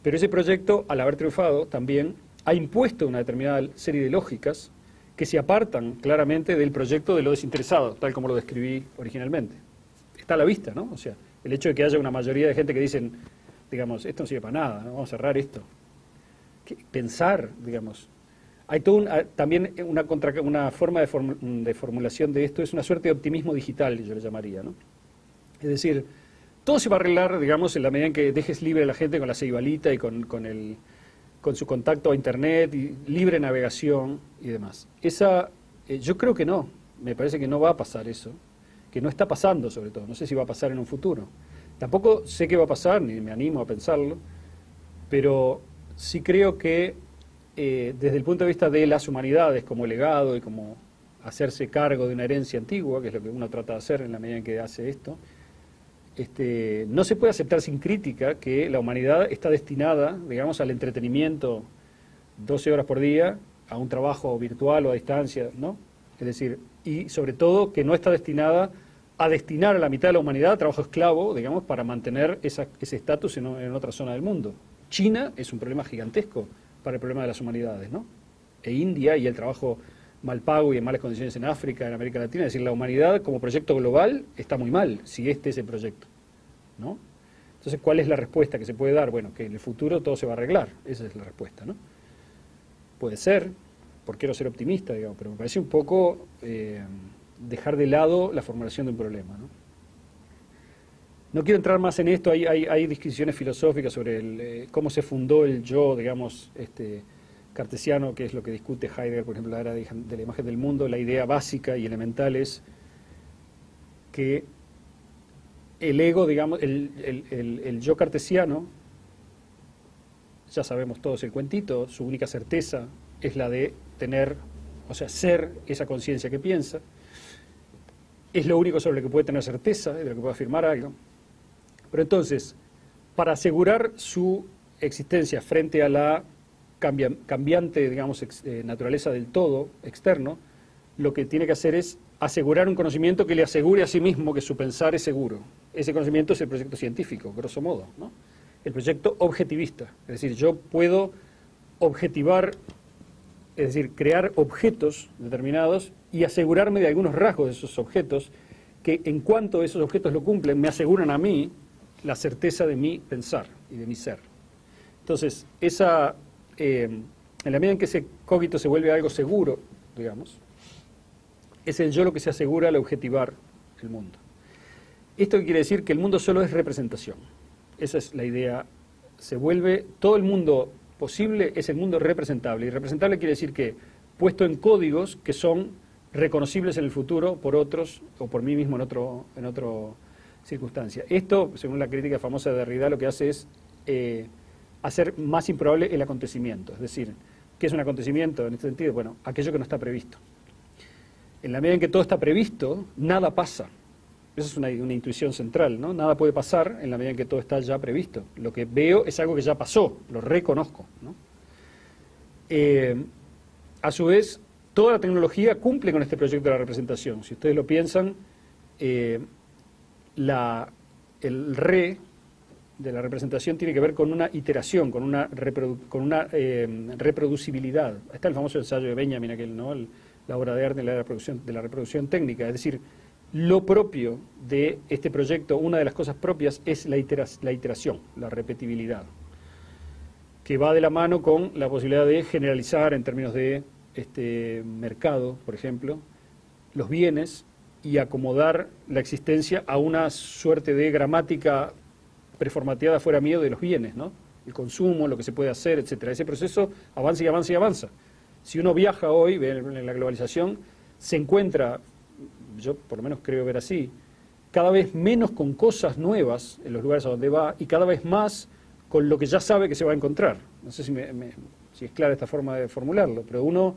Pero ese proyecto, al haber triunfado, también ha impuesto una determinada serie de lógicas que se apartan claramente del proyecto de lo desinteresado, tal como lo describí originalmente. Está a la vista, ¿no? O sea, el hecho de que haya una mayoría de gente que dicen, digamos, esto no sirve para nada, ¿no?, vamos a cerrar esto. Pensar, digamos. Hay también una forma de formulación de esto, es una suerte de optimismo digital, yo le llamaría, ¿no? Es decir, todo se va a arreglar, digamos, en la medida en que dejes libre a la gente con la ceibalita y con su contacto a Internet, y libre navegación y demás. Yo creo que no, me parece que no va a pasar eso, que no está pasando sobre todo, no sé si va a pasar en un futuro. Tampoco sé qué va a pasar, ni me animo a pensarlo, pero sí creo que desde el punto de vista de las humanidades como legado y como hacerse cargo de una herencia antigua, que es lo que uno trata de hacer en la medida en que hace esto, no se puede aceptar sin crítica que la humanidad está destinada, digamos, al entretenimiento 12 horas por día, a un trabajo virtual o a distancia, ¿no? Es decir, y sobre todo que no está destinada a destinar a la mitad de la humanidad a trabajo esclavo, digamos, para mantener ese estatus en otra zona del mundo. China es un problema gigantesco para el problema de las humanidades, ¿no? E India y el trabajo mal pago y en malas condiciones en África, en América Latina. Es decir, la humanidad como proyecto global está muy mal, si este es el proyecto, ¿no? Entonces, ¿cuál es la respuesta que se puede dar? Bueno, que en el futuro todo se va a arreglar. Esa es la respuesta, ¿no? Puede ser, porque quiero ser optimista, digamos, pero me parece un poco dejar de lado la formulación de un problema, ¿no? No quiero entrar más en esto, hay discusiones filosóficas sobre cómo se fundó el yo, digamos, cartesiano, que es lo que discute Heidegger, por ejemplo, la era de la imagen del mundo. La idea básica y elemental es que el ego, digamos, el yo cartesiano, ya sabemos todos el cuentito, su única certeza es la de tener, o sea, ser esa conciencia que piensa. Es lo único sobre lo que puede tener certeza, de lo que puede afirmar algo. Pero entonces, para asegurar su existencia frente a la cambiante, digamos, naturaleza del todo externo, lo que tiene que hacer es asegurar un conocimiento que le asegure a sí mismo que su pensar es seguro. Ese conocimiento es el proyecto científico, grosso modo, ¿no? El proyecto objetivista. Es decir, yo puedo objetivar, es decir, crear objetos determinados y asegurarme de algunos rasgos de esos objetos que, en cuanto esos objetos lo cumplen, me aseguran a mí la certeza de mi pensar y de mi ser. Entonces, en la medida en que ese cogito se vuelve algo seguro, digamos, es el yo lo que se asegura al objetivar el mundo. Esto quiere decir que el mundo solo es representación. Esa es la idea. Se vuelve, todo el mundo posible es el mundo representable. Y representable quiere decir que puesto en códigos que son reconocibles en el futuro por otros o por mí mismo en otra circunstancia. Esto, según la crítica famosa de Derrida, lo que hace es hacer más improbable el acontecimiento. Es decir, ¿qué es un acontecimiento en este sentido? Bueno, aquello que no está previsto. En la medida en que todo está previsto, nada pasa. Esa es una intuición central, ¿no? Nada puede pasar en la medida en que todo está ya previsto. Lo que veo es algo que ya pasó, lo reconozco, ¿no? A su vez, toda la tecnología cumple con este proyecto de la representación. Si ustedes lo piensan, el re de la representación tiene que ver con una iteración, con una reproducibilidad. Está el famoso ensayo de Benjamin, ¿no? La obra de arte de la reproducción técnica. Es decir, lo propio de este proyecto, una de las cosas propias es la iteración, la repetibilidad, que va de la mano con la posibilidad de generalizar en términos de mercado, por ejemplo, los bienes y acomodar la existencia a una suerte de gramática preformateada fuera mío de los bienes, ¿no? El consumo, lo que se puede hacer, etcétera. Ese proceso avanza y avanza y avanza. Si uno viaja hoy, ve en la globalización, se encuentra, yo por lo menos creo ver así, cada vez menos con cosas nuevas en los lugares a donde va y cada vez más con lo que ya sabe que se va a encontrar. No sé si es clara esta forma de formularlo, pero uno,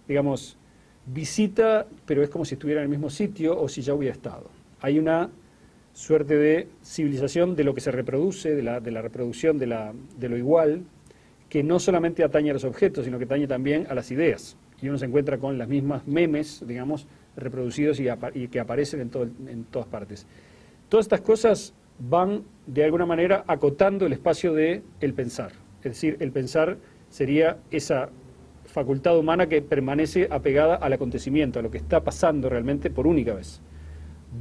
digamos, visita, pero es como si estuviera en el mismo sitio o si ya hubiera estado. Hay una suerte de civilización de lo que se reproduce, de la reproducción de lo igual, que no solamente atañe a los objetos, sino que atañe también a las ideas. Y uno se encuentra con las mismas memes, digamos, reproducidos y que aparecen en todas partes. Todas estas cosas van, de alguna manera, acotando el espacio del pensar. Es decir, el pensar sería esa facultad humana que permanece apegada al acontecimiento, a lo que está pasando realmente por única vez.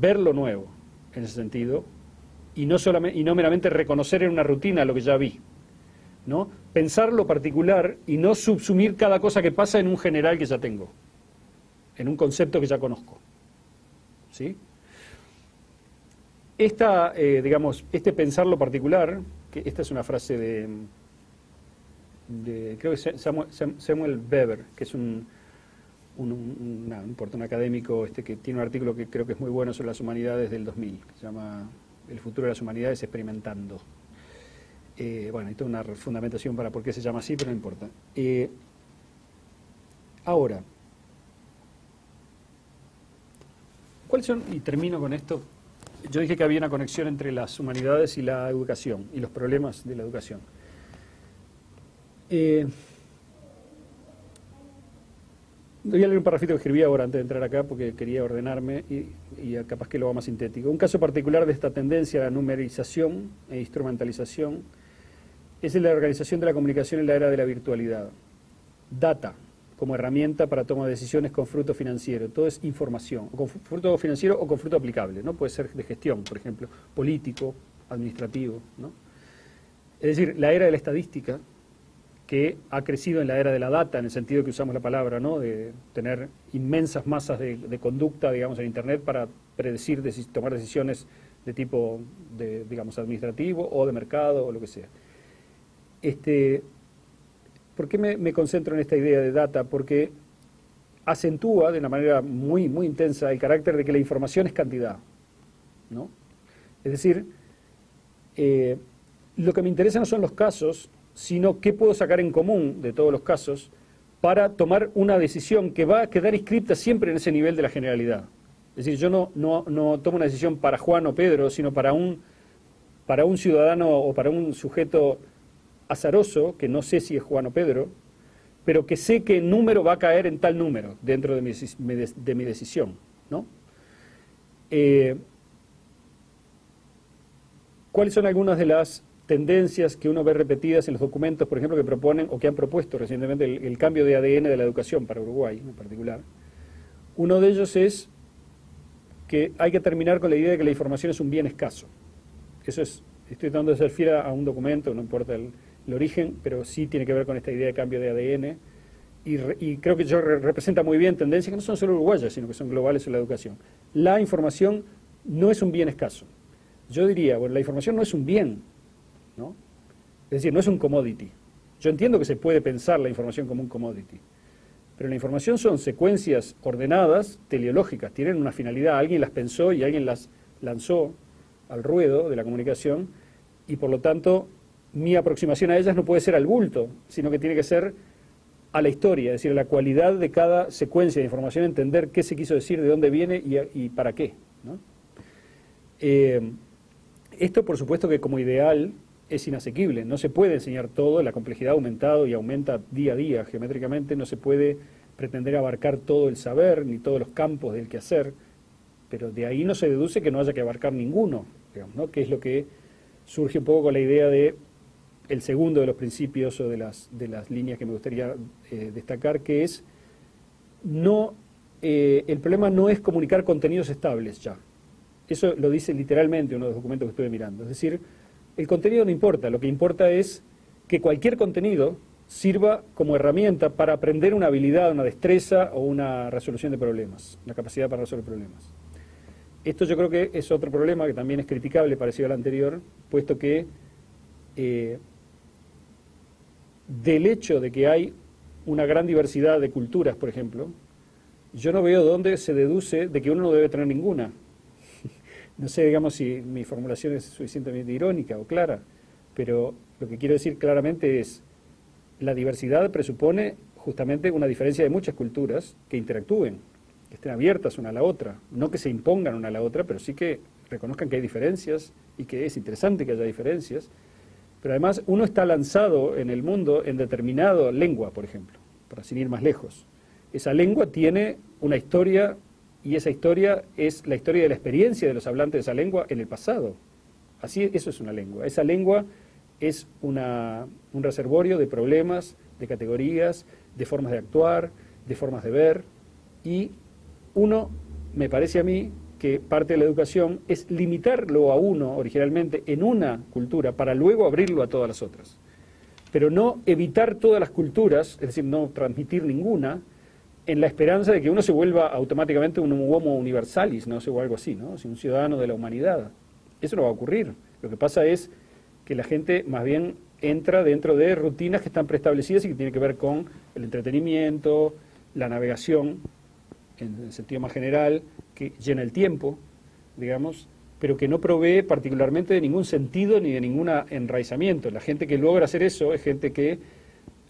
Ver lo nuevo, en ese sentido, y no meramente reconocer en una rutina lo que ya vi, ¿no? Pensar lo particular y no subsumir cada cosa que pasa en un general que ya tengo, en un concepto que ya conozco, ¿sí? Digamos, pensar lo particular, que esta es una frase de creo que Samuel Weber, que es un académico que tiene un artículo que creo que es muy bueno sobre las humanidades del 2000, que se llama El futuro de las humanidades experimentando. Bueno, hay toda una fundamentación para por qué se llama así, pero no importa. Ahora, ¿cuáles son? Y termino con esto. Yo dije que había una conexión entre las humanidades y la educación, y los problemas de la educación. Voy a leer un parrafito que escribí ahora antes de entrar acá porque quería ordenarme y capaz que lo hago más sintético. Un caso particular de esta tendencia a la numerización e instrumentalización es la organización de la comunicación en la era de la virtualidad. Data como herramienta para toma de decisiones con fruto financiero. Todo es información, o con fruto financiero o con fruto aplicable, ¿no? Puede ser de gestión, por ejemplo, político, administrativo, ¿no? Es decir, la era de la estadística, que ha crecido en la era de la data, en el sentido que usamos la palabra, ¿no? De tener inmensas masas de conducta, digamos, en Internet para predecir, tomar decisiones de tipo, digamos, administrativo o de mercado o lo que sea. ¿Por qué me concentro en esta idea de data? Porque acentúa de una manera muy, muy intensa el carácter de que la información es cantidad, ¿no? Es decir, lo que me interesa no son los casos, sino qué puedo sacar en común de todos los casos para tomar una decisión que va a quedar inscripta siempre en ese nivel de la generalidad. Es decir, yo no tomo una decisión para Juan o Pedro, sino para un ciudadano o para un sujeto azaroso, que no sé si es Juan o Pedro, pero que sé qué número va a caer en tal número dentro de mi decisión, ¿no? ¿Cuáles son algunas de las tendencias que uno ve repetidas en los documentos, por ejemplo, que proponen o que han propuesto recientemente el cambio de ADN de la educación para Uruguay en particular? Uno de ellos es que hay que terminar con la idea de que la información es un bien escaso. Eso es, estoy tratando de ser fiel a un documento, no importa el origen, pero sí tiene que ver con esta idea de cambio de ADN, y creo que representa muy bien tendencias que no son solo uruguayas, sino que son globales en la educación. La información no es un bien escaso. Yo diría, bueno, la información no es un bien, ¿no? Es decir, no es un commodity. Yo entiendo que se puede pensar la información como un commodity, pero la información son secuencias ordenadas, teleológicas, tienen una finalidad, alguien las pensó y alguien las lanzó al ruedo de la comunicación, y por lo tanto mi aproximación a ellas no puede ser al bulto, sino que tiene que ser a la historia, es decir, a la cualidad de cada secuencia de información, entender qué se quiso decir, de dónde viene y para qué, ¿no? Esto, por supuesto, que como ideal es inasequible, no se puede enseñar todo, la complejidad ha aumentado y aumenta día a día geométricamente, no se puede pretender abarcar todo el saber ni todos los campos del quehacer, pero de ahí no se deduce que no haya que abarcar ninguno, digamos, ¿no? Que es lo que surge un poco con la idea de el segundo de los principios o de las líneas que me gustaría destacar, que es el problema no es comunicar contenidos estables ya. Eso lo dice literalmente uno de los documentos que estuve mirando. Es decir, el contenido no importa, lo que importa es que cualquier contenido sirva como herramienta para aprender una habilidad, una destreza o una resolución de problemas, una capacidad para resolver problemas. Esto yo creo que es otro problema que también es criticable, parecido al anterior, puesto que del hecho de que hay una gran diversidad de culturas, por ejemplo, yo no veo dónde se deduce de que uno no debe tener ninguna. No sé, digamos, si mi formulación es suficientemente irónica o clara, pero lo que quiero decir claramente es, la diversidad presupone justamente una diferencia de muchas culturas que interactúen, que estén abiertas una a la otra, no que se impongan una a la otra, pero sí que reconozcan que hay diferencias y que es interesante que haya diferencias, pero además uno está lanzado en el mundo en determinada lengua, por ejemplo, para sin ir más lejos. Esa lengua tiene una historia, y esa historia es la historia de la experiencia de los hablantes de esa lengua en el pasado. Así, eso es una lengua. Esa lengua es un reservorio de problemas, de categorías, de formas de actuar, de formas de ver, y uno, me parece a mí, que parte de la educación es limitarlo a uno originalmente en una cultura para luego abrirlo a todas las otras. Pero no evitar todas las culturas, es decir, no transmitir ninguna, en la esperanza de que uno se vuelva automáticamente un homo universalis, no sé, o algo así, ¿no? Un ciudadano de la humanidad. Eso no va a ocurrir. Lo que pasa es que la gente más bien entra dentro de rutinas que están preestablecidas y que tienen que ver con el entretenimiento, la navegación, en el sentido más general, que llena el tiempo, digamos, pero que no provee particularmente de ningún sentido ni de ningún enraizamiento. La gente que logra hacer eso es gente que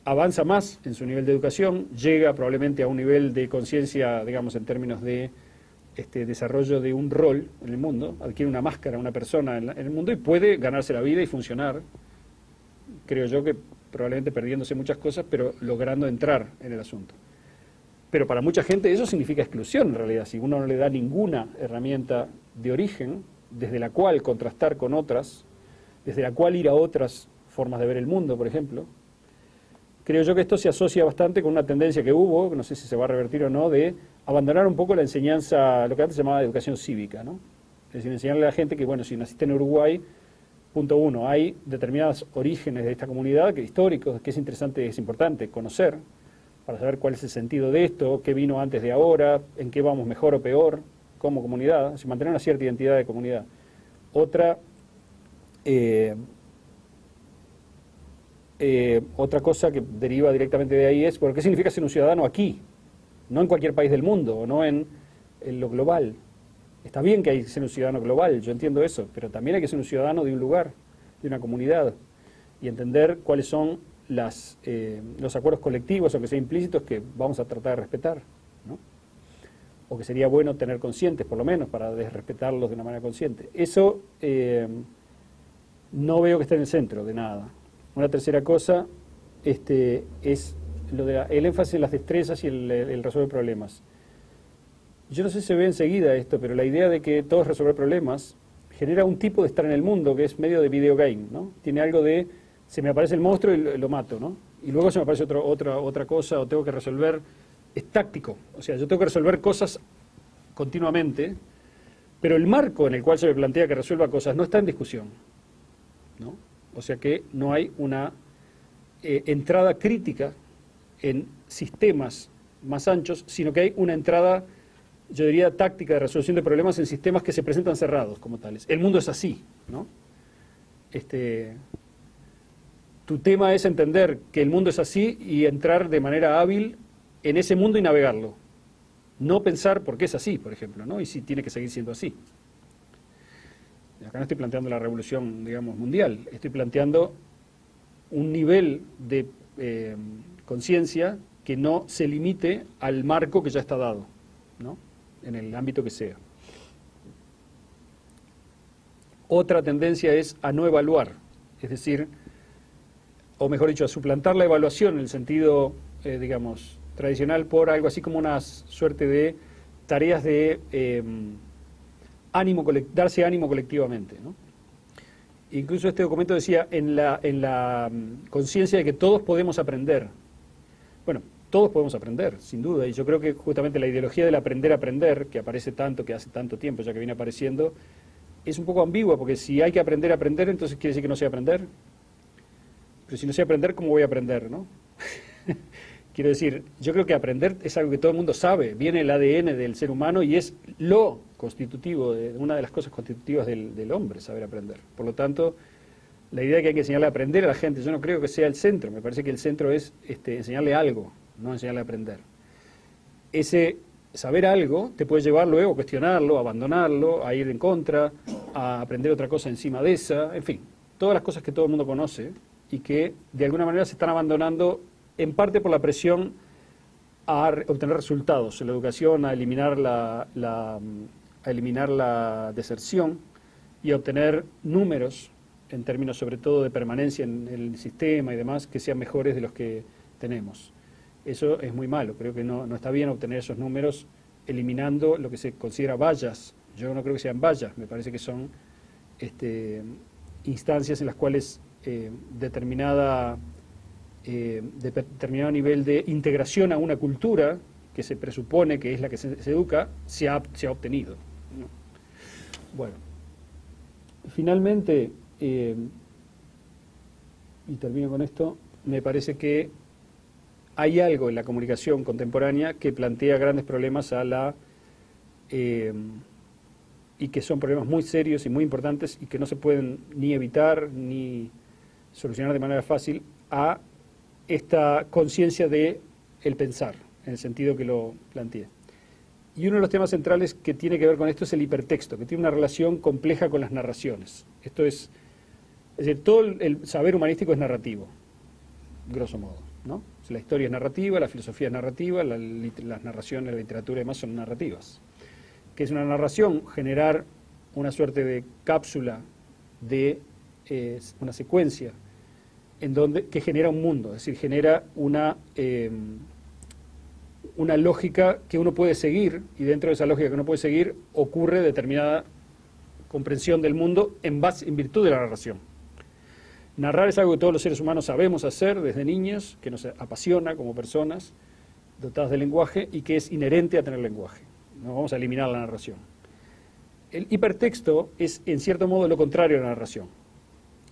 avanza más en su nivel de educación, llega probablemente a un nivel de conciencia, digamos, en términos de desarrollo de un rol en el mundo, adquiere una máscara, una persona en el mundo y puede ganarse la vida y funcionar, creo yo que probablemente perdiéndose muchas cosas, pero logrando entrar en el asunto. Pero para mucha gente eso significa exclusión en realidad, si uno no le da ninguna herramienta de origen desde la cual contrastar con otras, desde la cual ir a otras formas de ver el mundo, por ejemplo. Creo yo que esto se asocia bastante con una tendencia que hubo, que no sé si se va a revertir o no, de abandonar un poco la enseñanza, lo que antes se llamaba educación cívica, ¿no? Es decir, enseñarle a la gente que, bueno, si naciste en Uruguay, punto uno, hay determinados orígenes de esta comunidad históricos que es interesante, es importante conocer para saber cuál es el sentido de esto, qué vino antes de ahora, en qué vamos mejor o peor como comunidad, mantener una cierta identidad de comunidad. Otra cosa que deriva directamente de ahí es, ¿por qué significa ser un ciudadano aquí? No en cualquier país del mundo, o no en lo global. Está bien que hay que ser un ciudadano global, yo entiendo eso, pero también hay que ser un ciudadano de un lugar, de una comunidad, y entender cuáles son los acuerdos colectivos, aunque sean implícitos, que vamos a tratar de respetar, ¿no? O que sería bueno tener conscientes, por lo menos, para desrespetarlos de una manera consciente. Eso no veo que esté en el centro de nada. Una tercera cosa es el énfasis en las destrezas y el resolver problemas. Yo no sé si se ve enseguida esto, pero la idea de que todo es resolver problemas genera un tipo de estar en el mundo que es medio de videogame, ¿no? Tiene algo de, se me aparece el monstruo y lo mato, ¿no? Y luego se me aparece otra cosa, o tengo que resolver, es táctico. O sea, yo tengo que resolver cosas continuamente, pero el marco en el cual se me plantea que resuelva cosas no está en discusión, ¿no? O sea que no hay una entrada crítica en sistemas más anchos, sino que hay una entrada, yo diría, táctica de resolución de problemas en sistemas que se presentan cerrados como tales. El mundo es así, ¿no? Tu tema es entender que el mundo es así y entrar de manera hábil en ese mundo y navegarlo. No pensar por qué es así, por ejemplo, ¿no? Y si tiene que seguir siendo así. Acá no estoy planteando la revolución, digamos, mundial. Estoy planteando un nivel de conciencia que no se limite al marco que ya está dado, ¿no? En el ámbito que sea. Otra tendencia es a no evaluar, es decir, o mejor dicho, a suplantar la evaluación en el sentido, digamos, tradicional por algo así como una suerte de tareas de darse ánimo colectivamente, ¿no? Incluso este documento decía en la conciencia de que todos podemos aprender. Bueno, todos podemos aprender, sin duda, y yo creo que justamente la ideología del aprender a aprender, que aparece tanto, que hace tanto tiempo ya que viene apareciendo, es un poco ambigua, porque si hay que aprender a aprender, entonces quiere decir que no sé aprender. Pero si no sé aprender, ¿cómo voy a aprender, no? Quiero decir, yo creo que aprender es algo que todo el mundo sabe, viene el ADN del ser humano y es lo constitutivo, una de las cosas constitutivas del hombre, saber aprender. Por lo tanto, la idea de que hay que enseñarle a aprender a la gente, yo no creo que sea el centro, me parece que el centro es enseñarle algo, no enseñarle a aprender. Ese saber algo te puede llevar luego a cuestionarlo, a abandonarlo, a ir en contra, a aprender otra cosa encima de esa, en fin, todas las cosas que todo el mundo conoce y que de alguna manera se están abandonando en parte por la presión a obtener resultados en la educación, a eliminar la deserción y a obtener números en términos sobre todo de permanencia en el sistema y demás que sean mejores de los que tenemos. Eso es muy malo, creo que no está bien obtener esos números eliminando lo que se considera vallas. Yo no creo que sean vallas, me parece que son instancias en las cuales determinado nivel de integración a una cultura que se presupone que es la que se educa, se ha obtenido, ¿no? Bueno, finalmente, y termino con esto, me parece que hay algo en la comunicación contemporánea que plantea grandes problemas y que son problemas muy serios y muy importantes y que no se pueden ni evitar ni solucionar de manera fácil a esta conciencia de el pensar, en el sentido que lo planteé. Y uno de los temas centrales que tiene que ver con esto es el hipertexto, que tiene una relación compleja con las narraciones. Esto es decir, todo el saber humanístico es narrativo, grosso modo, ¿no? La historia es narrativa, la filosofía es narrativa, las narraciones, la literatura y demás son narrativas. ¿Qué es una narración? Generar una suerte de cápsula de una secuencia que genera un mundo, es decir, genera una lógica que uno puede seguir, y dentro de esa lógica que uno puede seguir ocurre determinada comprensión del mundo en virtud de la narración. Narrar es algo que todos los seres humanos sabemos hacer desde niños, que nos apasiona como personas dotadas de lenguaje y que es inherente a tener lenguaje. No vamos a eliminar la narración. El hipertexto es, en cierto modo, lo contrario a la narración.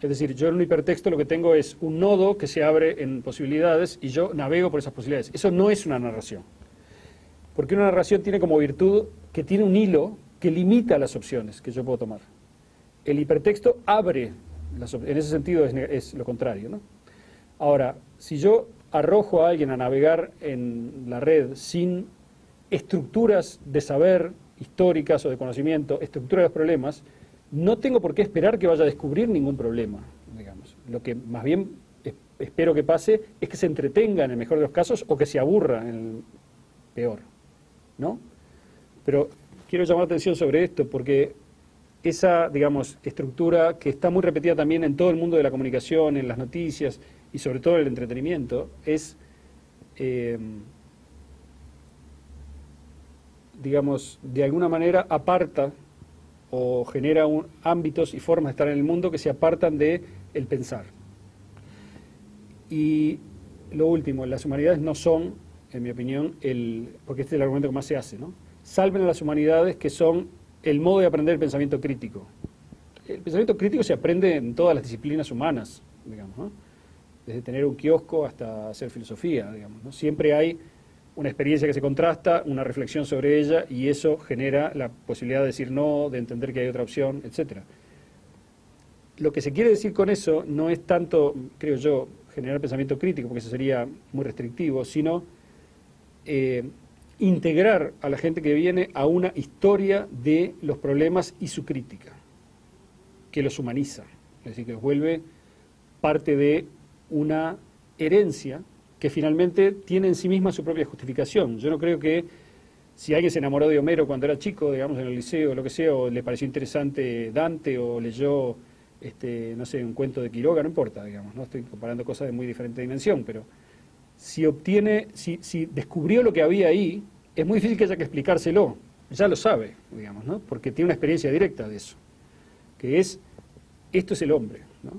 Es decir, yo en un hipertexto lo que tengo es un nodo que se abre en posibilidades y yo navego por esas posibilidades. Eso no es una narración. Porque una narración tiene como virtud que tiene un hilo que limita las opciones que yo puedo tomar. El hipertexto abre las opciones. En ese sentido es lo contrario, ¿no? Ahora, si yo arrojo a alguien a navegar en la red sin estructuras de saber históricas o de conocimiento, estructuras de los problemas, no tengo por qué esperar que vaya a descubrir ningún problema, digamos. Lo que más bien espero que pase es que se entretenga en el mejor de los casos o que se aburra en el peor, ¿no? Pero quiero llamar la atención sobre esto porque esa, digamos, estructura que está muy repetida también en todo el mundo de la comunicación, en las noticias y sobre todo en el entretenimiento, es, digamos, de alguna manera aparta o genera ámbitos y formas de estar en el mundo que se apartan del pensar. Y lo último, las humanidades no son, en mi opinión, porque este es el argumento que más se hace, ¿no? Salven a las humanidades que son el modo de aprender el pensamiento crítico. El pensamiento crítico se aprende en todas las disciplinas humanas, digamos, ¿no? Desde tener un kiosco hasta hacer filosofía, digamos, ¿no? Siempre hay una experiencia que se contrasta, una reflexión sobre ella, y eso genera la posibilidad de decir no, de entender que hay otra opción, etc. Lo que se quiere decir con eso no es tanto, creo yo, generar pensamiento crítico, porque eso sería muy restrictivo, sino integrar a la gente que viene a una historia de los problemas y su crítica, que los humaniza, es decir, que los vuelve parte de una herencia que finalmente tiene en sí misma su propia justificación. Yo no creo que si alguien se enamoró de Homero cuando era chico, digamos, en el liceo o lo que sea, o le pareció interesante Dante, o leyó, no sé, un cuento de Quiroga, no importa, digamos, no estoy comparando cosas de muy diferente dimensión, pero si descubrió lo que había ahí, es muy difícil que haya que explicárselo, ya lo sabe, digamos, ¿no? Porque tiene una experiencia directa de eso, que es, esto es el hombre, ¿no?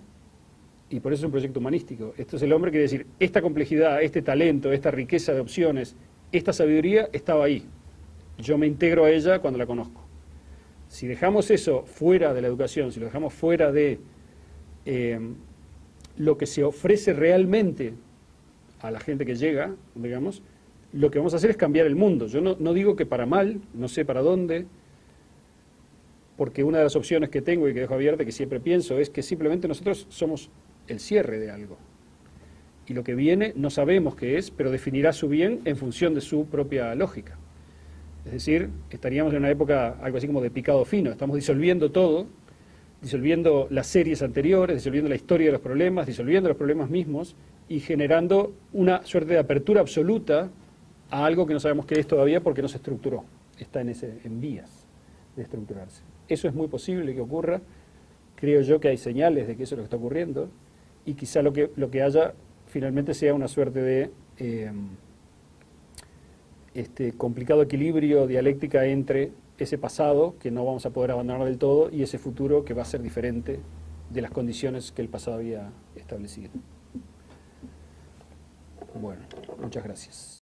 Y por eso es un proyecto humanístico. Esto es el hombre que quiere decir, esta complejidad, este talento, esta riqueza de opciones, esta sabiduría estaba ahí. Yo me integro a ella cuando la conozco. Si dejamos eso fuera de la educación, si lo dejamos fuera de lo que se ofrece realmente a la gente que llega, digamos, lo que vamos a hacer es cambiar el mundo. Yo no digo que para mal, no sé para dónde, porque una de las opciones que tengo y que dejo abierta, que siempre pienso, es que simplemente nosotros somos el cierre de algo. Y lo que viene no sabemos qué es, pero definirá su bien en función de su propia lógica. Es decir, estaríamos en una época algo así como de picado fino, estamos disolviendo todo, disolviendo las series anteriores, disolviendo la historia de los problemas, disolviendo los problemas mismos y generando una suerte de apertura absoluta a algo que no sabemos qué es todavía porque no se estructuró, está en vías de estructurarse. Eso es muy posible que ocurra, creo yo que hay señales de que eso es lo que está ocurriendo, y quizá lo que haya finalmente sea una suerte de complicado equilibrio, dialéctica entre ese pasado que no vamos a poder abandonar del todo y ese futuro que va a ser diferente de las condiciones que el pasado había establecido. Bueno, muchas gracias.